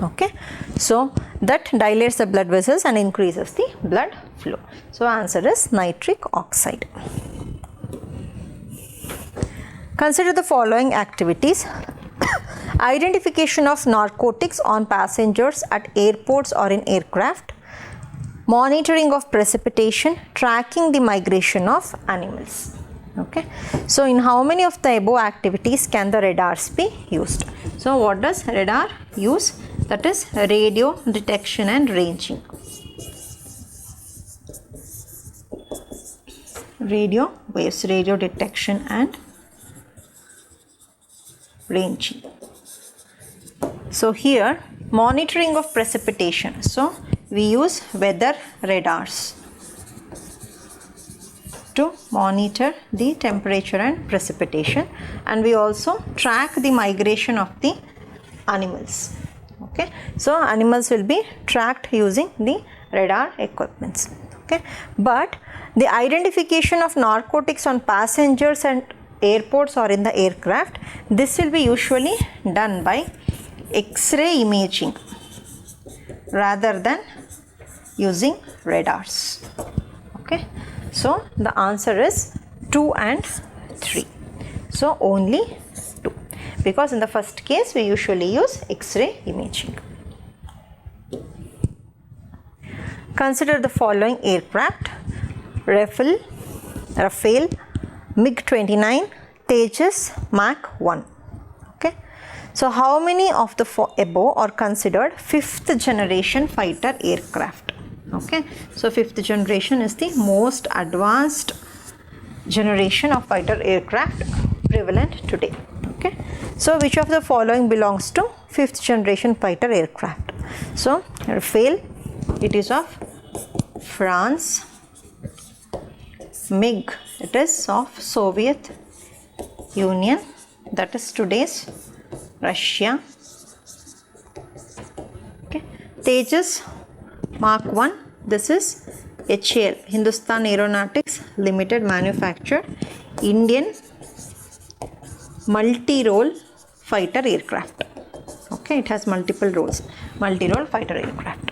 Okay, so that dilates the blood vessels and increases the blood flow. So answer is nitric oxide. Consider the following activities. Identification of narcotics on passengers at airports or in aircraft, monitoring of precipitation, tracking the migration of animals. Okay, so in how many of the above activities can the radars be used? So what does radar use? That is radio detection and ranging. Radio waves, radio detection and ranging. So here monitoring of precipitation. So we use weather radars to monitor the temperature and precipitation, and we also track the migration of the animals. Okay, so animals will be tracked using the radar equipments. Okay, but the identification of narcotics on passengers and airports or in the aircraft, this will be usually done by X-ray imaging rather than using radars. Okay, so the answer is 2 and 3. So only 2, because in the first case we usually use X-ray imaging. Consider the following aircraft: Rafale, MiG-29, Tejas, Mach 1. Okay, so how many of the above are considered 5th generation fighter aircraft? Okay, so 5th generation is the most advanced generation of fighter aircraft prevalent today. Okay, so which of the following belongs to 5th generation fighter aircraft? So Rafale, it is of France. MiG, it is of Soviet Union, that is today's Russia. Okay, Tejas Mark 1, this is HAL, Hindustan Aeronautics Limited manufactured Indian multi-role fighter aircraft. Okay, it has multiple roles, multi-role fighter aircraft.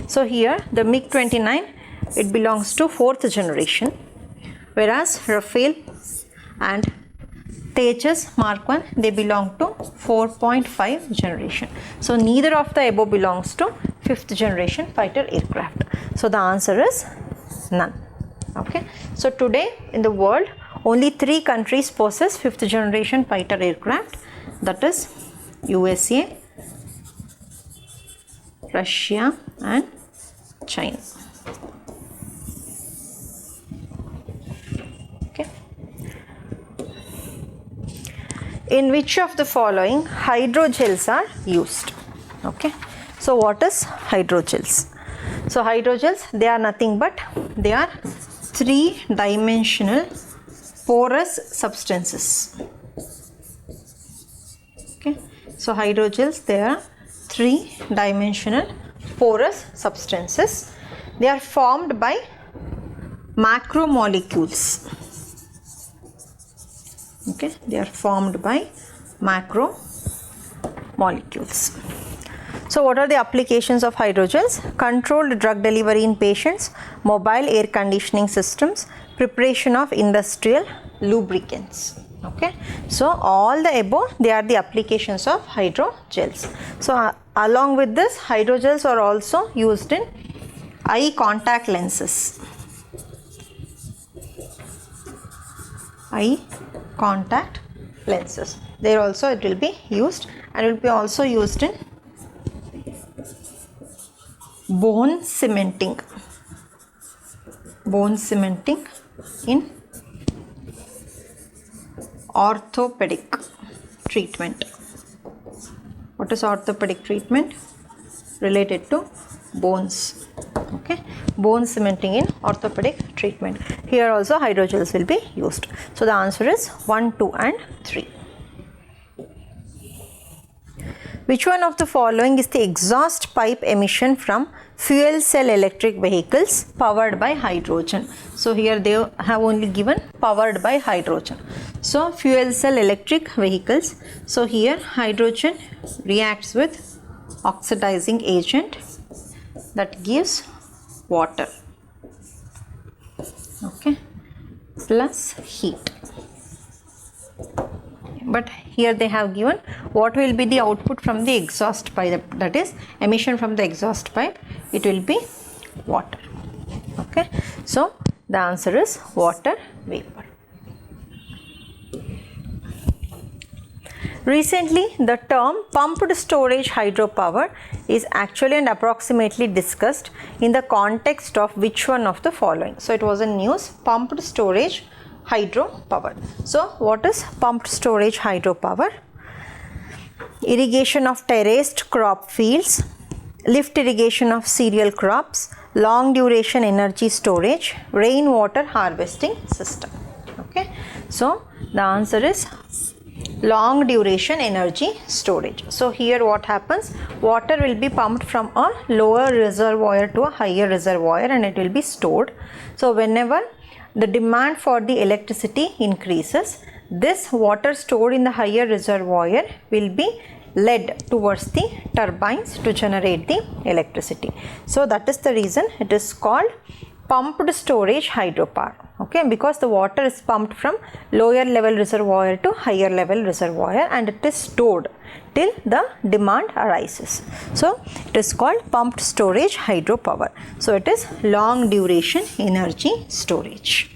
So here the MiG-29, it belongs to 4th generation, whereas Rafale and Tejas Mark 1, they belong to 4.5 generation. So neither of the above belongs to 5th generation fighter aircraft. So the answer is none. Okay, so today in the world only 3 countries possess 5th generation fighter aircraft, that is USA, Russia and China. Okay. In which of the following hydrogels are used? Okay, so what is hydrogels? So hydrogels, they are nothing but they are 3-dimensional porous substances. Okay, so hydrogels, they are 3-dimensional porous substances. They are formed by macromolecules. Okay, they are formed by macromolecules. So what are the applications of hydrogels? Controlled drug delivery in patients, mobile air conditioning systems, preparation of industrial lubricants. Okay, so all the above, they are the applications of hydrogels. So along with this, hydrogels are also used in eye contact lenses. Eye contact lenses, there also it will be used, and it will be also used in bone cementing in orthopedic treatment. What is orthopedic treatment? Related to bones. Okay, bone cementing in orthopedic treatment. Here also hydrogels will be used. So the answer is 1, 2 and 3. Which one of the following is the exhaust pipe emission from fuel cell electric vehicles powered by hydrogen? So here they have only given powered by hydrogen. So fuel cell electric vehicles, so here hydrogen reacts with oxidizing agent that gives water, okay, plus heat. But here they have given what will be the output from the exhaust pipe, that is emission from the exhaust pipe, it will be water. Okay, so the answer is water vapor. Recently, the term pumped storage hydropower is actually and approximately discussed in the context of which one of the following? So it was in news, pumped storage hydropower. So what is pumped storage hydropower? Irrigation of terraced crop fields, lift irrigation of cereal crops, long duration energy storage, rainwater harvesting system. Okay, so the answer is long duration energy storage. So here what happens, water will be pumped from a lower reservoir to a higher reservoir and it will be stored. So whenever the demand for the electricity increases, this water stored in the higher reservoir will be led towards the turbines to generate the electricity. So that is the reason it is called pumped storage hydropower. Okay, because the water is pumped from lower level reservoir to higher level reservoir and it is stored till the demand arises. So it is called pumped storage hydropower. So it is long duration energy storage.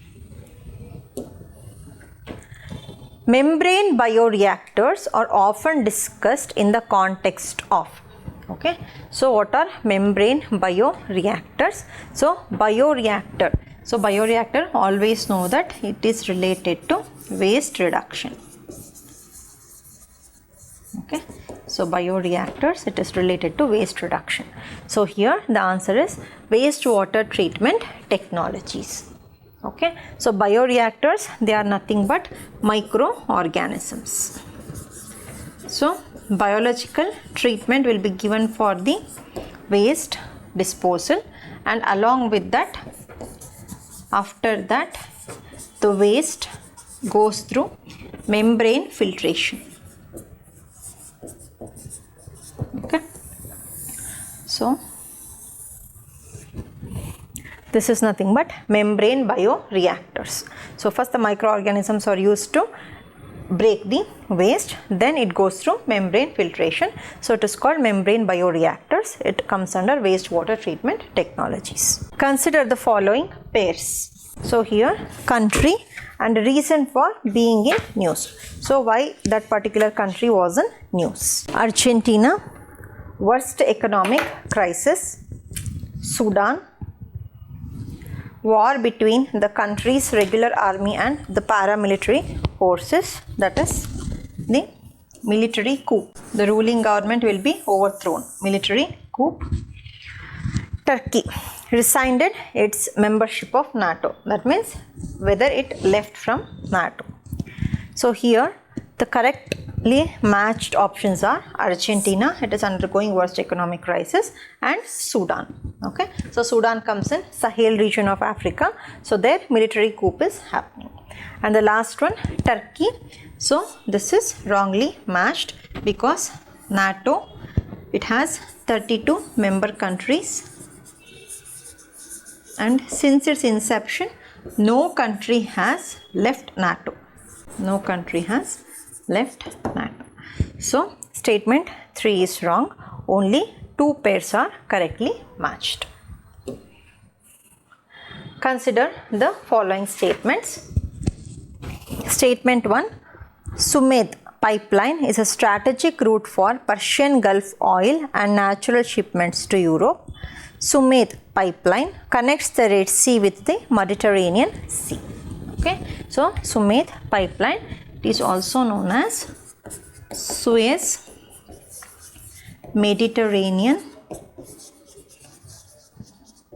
Membrane bioreactors are often discussed in the context of. Okay, so what are membrane bioreactors? So bioreactor. So bioreactor, always know that it is related to waste reduction. Okay, so bioreactors, it is related to waste reduction. So here the answer is wastewater treatment technologies. Okay, so bioreactors, they are nothing but microorganisms. So biological treatment will be given for the waste disposal, and along with that, after that, the waste goes through membrane filtration. Okay, so this is nothing but membrane bioreactors. So first the microorganisms are used to break the waste, then it goes through membrane filtration. So it is called membrane bioreactors. It comes under wastewater treatment technologies. Consider the following pairs. So here country and reason for being in news. So why that particular country was in news? Argentina, worst economic crisis. Sudan, war between the country's regular army and the paramilitary forces, that is the military coup. The ruling government will be overthrown. Military coup. Turkey rescinded its membership of NATO. That means whether it left from NATO. So here the correctly matched options are Argentina, it is undergoing worst economic crisis, and Sudan. Okay, so Sudan comes in Sahel region of Africa, so their military coup is happening. And the last one, Turkey. So this is wrongly matched because NATO, it has 32 member countries, and since its inception no country has left NATO. No country has left NATO. So statement 3 is wrong. Only 2 pairs are correctly matched. Consider the following statements. Statement 1. Sumed pipeline is a strategic route for Persian Gulf oil and natural shipments to Europe. Sumed pipeline connects the Red Sea with the Mediterranean Sea. Okay, so Sumed pipeline, it is also known as Suez Mediterranean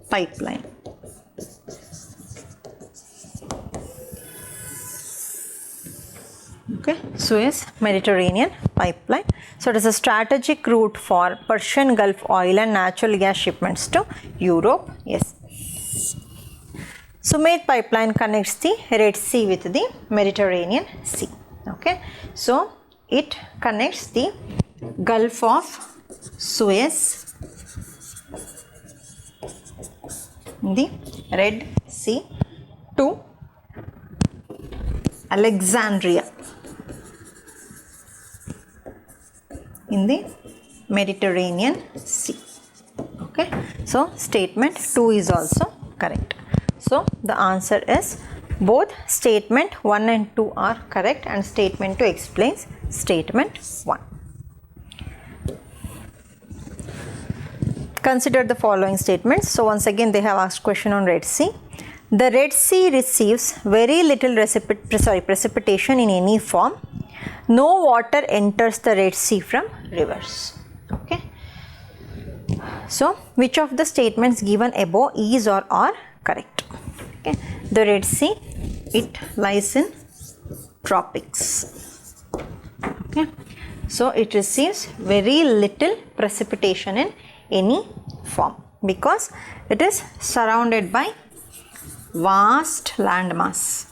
pipeline. Okay, Suez Mediterranean pipeline. So it is a strategic route for Persian Gulf oil and natural gas shipments to Europe. Yes. Sumed pipeline connects the Red Sea with the Mediterranean Sea. Okay, so it connects the Gulf of Suez, the Red Sea, to Alexandria in the Mediterranean Sea. Okay, so statement 2 is also correct. So the answer is both statement 1 and 2 are correct, and statement 2 explains statement 1. Consider the following statements. So once again they have asked question on Red Sea. The Red Sea receives very little precipitation in any form. No water enters the Red Sea from rivers. Okay. So which of the statements given above is or are correct? Okay. The Red Sea, it lies in tropics. Okay. So it receives very little precipitation in any form because it is surrounded by vast landmass.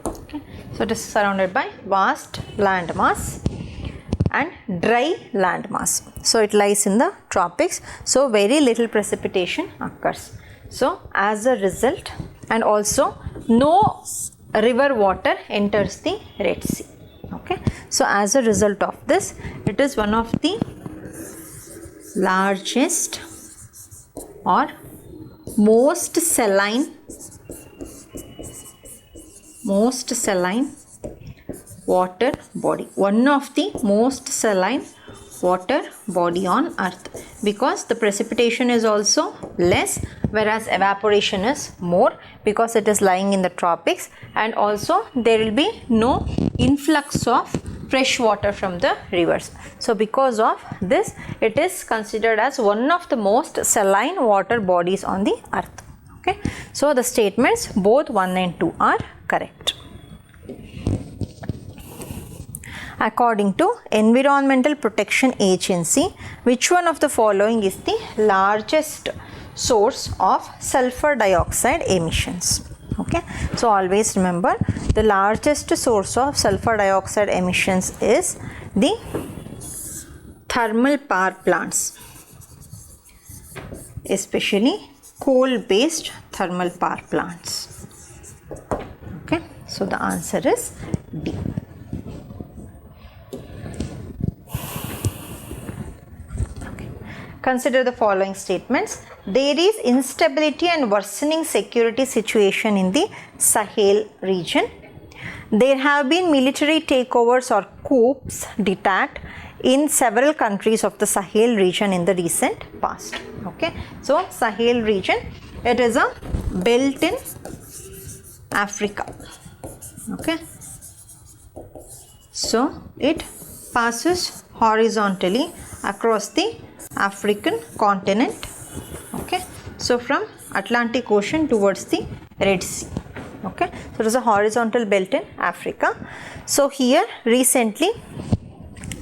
Okay. So it is surrounded by vast landmass and dry landmass. So it lies in the tropics. So very little precipitation occurs. So as a result, and also no river water enters the Red Sea. Okay. So as a result of this, it is one of the largest or most saline water body, one of the most saline water body on earth, because the precipitation is also less whereas evaporation is more because it is lying in the tropics, and also there will be no influx of fresh water from the rivers. So because of this, it is considered as one of the most saline water bodies on the earth. Okay. So the statements both 1 and 2 are correct. According to Environmental Protection Agency, which one of the following is the largest source of sulfur dioxide emissions? Okay. So always remember, the largest source of sulfur dioxide emissions is the thermal power plants, especially coal-based thermal power plants. Okay. So the answer is D. Consider the following statements. There is instability and worsening security situation in the Sahel region. There have been military takeovers or coups d'etat in several countries of the Sahel region in the recent past. Okay. So Sahel region, it is a belt in Africa. Okay. So it passes horizontally across the African continent. Okay. So from Atlantic Ocean towards the Red Sea. Okay. So it is a horizontal belt in Africa. So here recently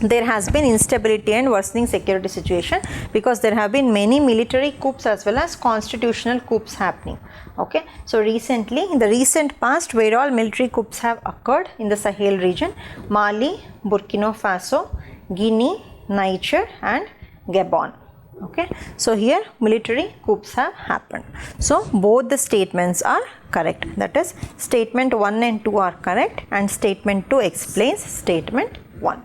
there has been instability and worsening security situation because there have been many military coups as well as constitutional coups happening. Okay. So recently, in the recent past, where all military coups have occurred in the Sahel region: Mali, Burkina Faso, Guinea, Niger and Gabon. Okay. So here military coups have happened. So both the statements are correct. That is, statement 1 and 2 are correct and statement 2 explains statement 1.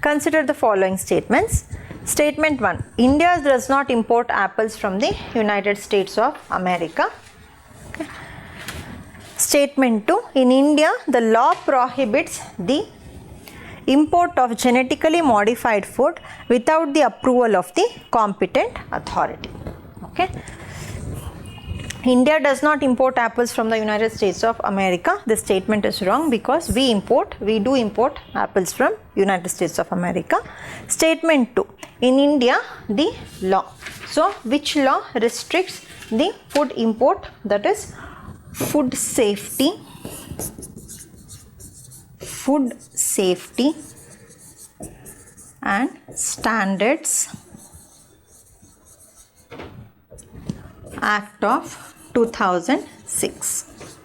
Consider the following statements. Statement 1. India does not import apples from the United States of America. Okay. Statement 2. In India, the law prohibits the import of genetically modified food without the approval of the competent authority. Okay. India does not import apples from the United States of America. This statement is wrong because we do import apples from United States of America. Statement 2. In India, the law. So which law restricts the food import? That is Food Safety and Standards Act of 2006.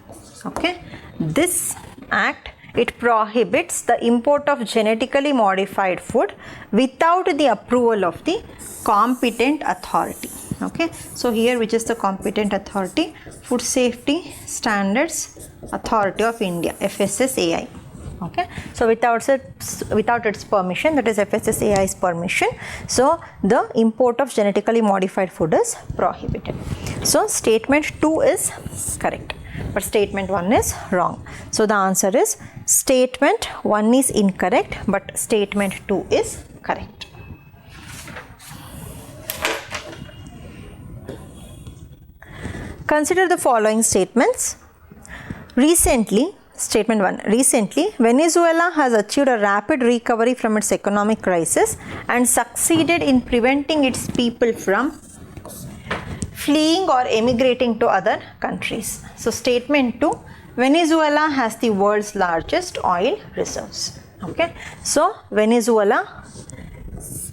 Okay. This act, it prohibits the import of genetically modified food without the approval of the competent authority. Okay. So here, which is the competent authority? Food Safety Standards Authority of India, FSSAI. Okay. So without its permission, that is FSSAI's permission, so the import of genetically modified food is prohibited. So statement 2 is correct, but statement 1 is wrong. So the answer is statement 1 is incorrect, but statement 2 is correct. Consider the following statements. Recently, statement 1. Recently, Venezuela has achieved a rapid recovery from its economic crisis and succeeded in preventing its people from fleeing or emigrating to other countries. So, statement 2. Venezuela has the world's largest oil reserves. Okay. So, Venezuela,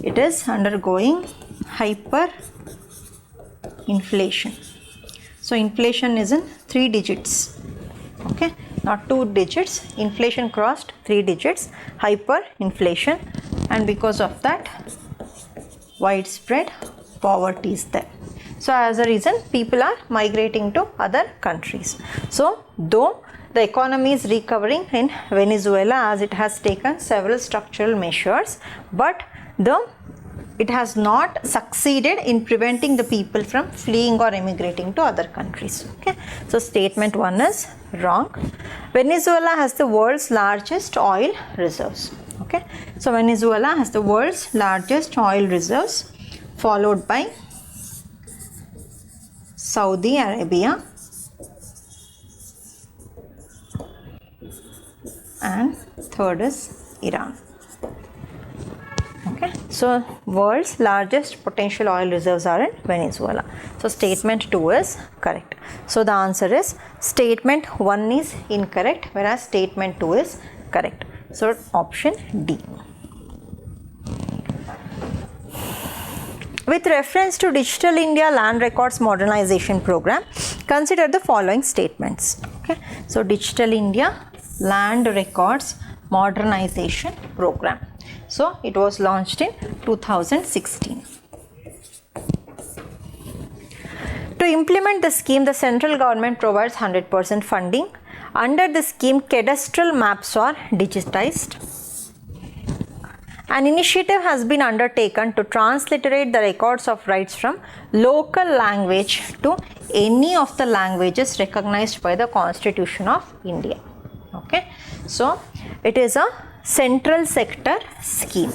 it is undergoing hyperinflation. So, inflation is in 3 digits. Okay, not 2 digits. Inflation crossed 3 digits. Hyperinflation, and because of that, widespread poverty is there. So, as a reason, people are migrating to other countries. So, though the economy is recovering in Venezuela as it has taken several structural measures, but it has not succeeded in preventing the people from fleeing or emigrating to other countries. Okay, so statement 1 is wrong. Venezuela has the world's largest oil reserves. Okay, so Venezuela has the world's largest oil reserves, followed by Saudi Arabia and third is Iran. Okay, so world's largest potential oil reserves are in Venezuela. So statement 2 is correct. So the answer is statement 1 is incorrect, whereas statement 2 is correct. So option D. With reference to Digital India Land Records Modernization Program, consider the following statements. Okay, so Digital India Land Records Modernization Program. So it was launched in 2016. To implement the scheme, the central government provides 100% funding. Under the scheme, cadastral maps are digitized. An initiative has been undertaken to transliterate the records of rights from local language to any of the languages recognized by the Constitution of India. Okay, so it is a central sector scheme.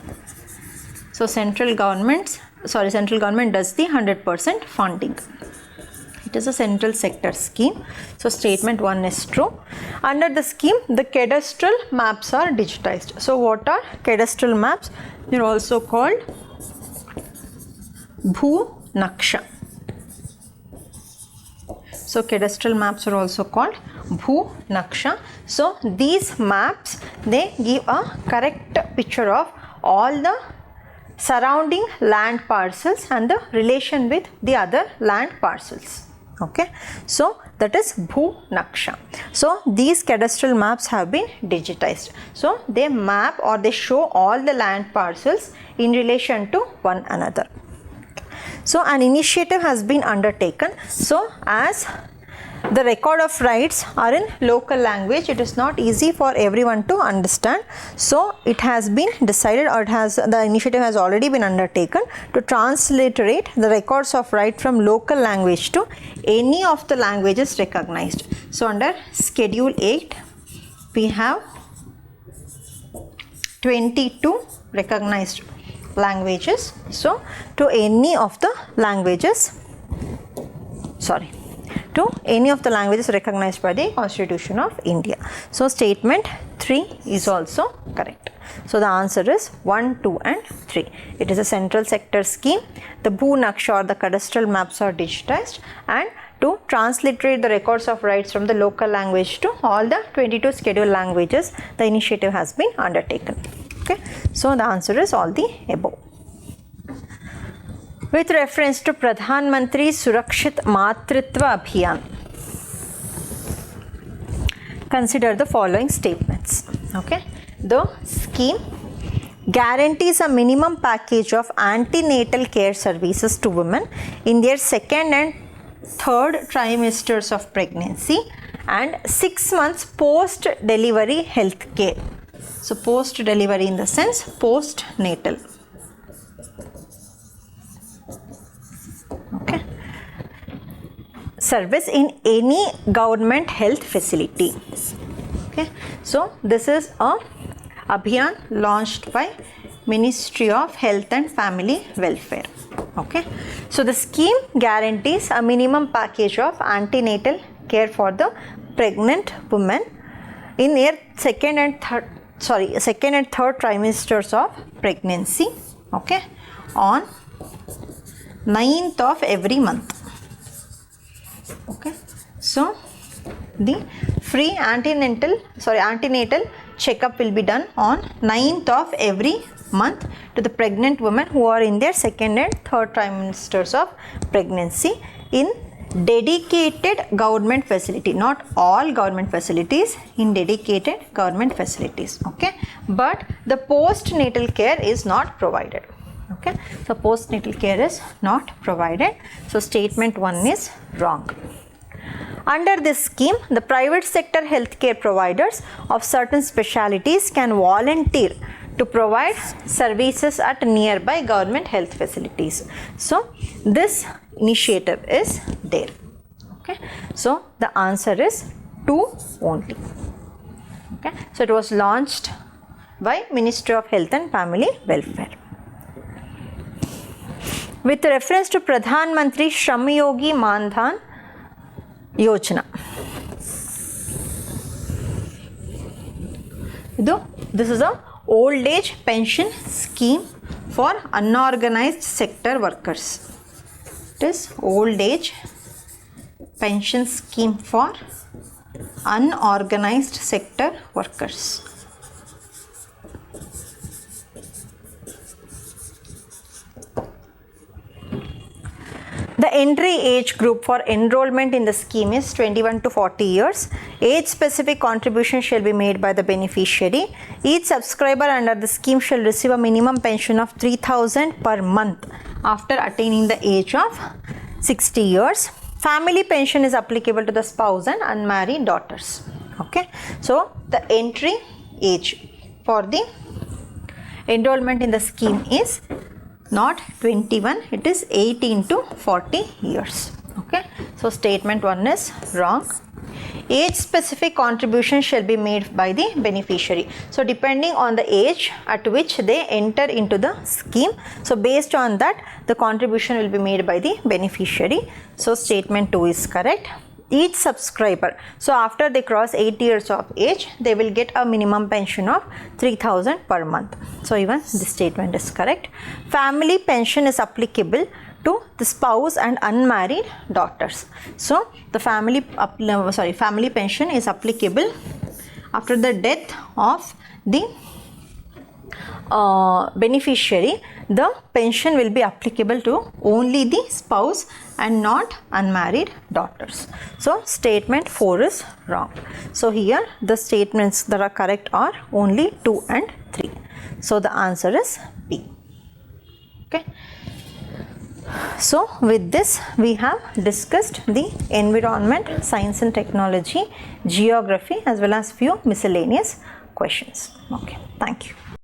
So central government does the 100% funding. It is a central sector scheme. So statement 1 is true. Under the scheme, the cadastral maps are digitized. So what are cadastral maps? They are also called Bhu Naksha. So cadastral maps are also called Bhu Naksha. So these maps, they give a correct picture of all the surrounding land parcels and the relation with the other land parcels. Okay, so that is Bhu Naksha. So these cadastral maps have been digitized. So they map or they show all the land parcels in relation to one another. So an initiative has been undertaken. So as the record of rights are in local language, it is not easy for everyone to understand. So it has been decided, or the initiative has already been undertaken to transliterate the records of right from local language to any of the languages recognized. So under Schedule 8, we have 22 recognized languages. So to any of the languages, recognized by the Constitution of India. So statement 3 is also correct. So the answer is 1, 2 and 3. It is a central sector scheme. The Bhu Naksha or the cadastral maps are digitized, and to transliterate the records of rights from the local language to all the 22 scheduled languages, the initiative has been undertaken. Okay, so the answer is all the above. With reference to Pradhan Mantri Surakshit Matritva Abhiyan, consider the following statements. Okay, the scheme guarantees a minimum package of antenatal care services to women in their second and third trimesters of pregnancy and 6 months post-delivery health care. So post-delivery in the sense post-natal. Okay, service in any government health facility. Okay, so this is a Abhiyan launched by Ministry of Health and Family Welfare. Okay, so the scheme guarantees a minimum package of antenatal care for the pregnant women in their second and third trimesters of pregnancy, okay, on 9th of every month. Okay, so the free antenatal checkup will be done on 9th of every month to the pregnant women who are in their second and third trimesters of pregnancy in dedicated government facility, not all government facilities, in dedicated government facilities. Okay, but the postnatal care is not provided. Okay, so postnatal care is not provided. So statement 1 is wrong. Under this scheme, the private sector healthcare providers of certain specialties can volunteer to provide services at nearby government health facilities. So this initiative is there. Okay, so the answer is 2 only. Okay, so it was launched by Ministry of Health and Family Welfare. With reference to Pradhan Mantri Shram Yogi Mandhan Yojana. This is a old age pension scheme for unorganized sector workers. It is old age pension scheme for unorganized sector workers. The entry age group for enrollment in the scheme is 21 to 40 years. Age specific contribution shall be made by the beneficiary. Each subscriber under the scheme shall receive a minimum pension of 3,000 per month after attaining the age of 60 years. Family pension is applicable to the spouse and unmarried daughters. Okay, so the entry age for the enrollment in the scheme is not 21, it is 18 to 40 years. Okay, so statement 1 is wrong. Age specific contribution shall be made by the beneficiary. So depending on the age at which they enter into the scheme, so based on that the contribution will be made by the beneficiary. So statement 2 is correct. Each subscriber, so after they cross 80 years of age, they will get a minimum pension of 3,000 per month. So even this statement is correct. Family pension is applicable to the spouse and unmarried daughters. So the family pension is applicable after the death of the beneficiary. The pension will be applicable to only the spouse and not unmarried daughters. So statement 4 is wrong. So here the statements that are correct are only 2 and 3. So the answer is B. Okay. So with this we have discussed the environment, science and technology, geography as well as few miscellaneous questions. Okay, thank you.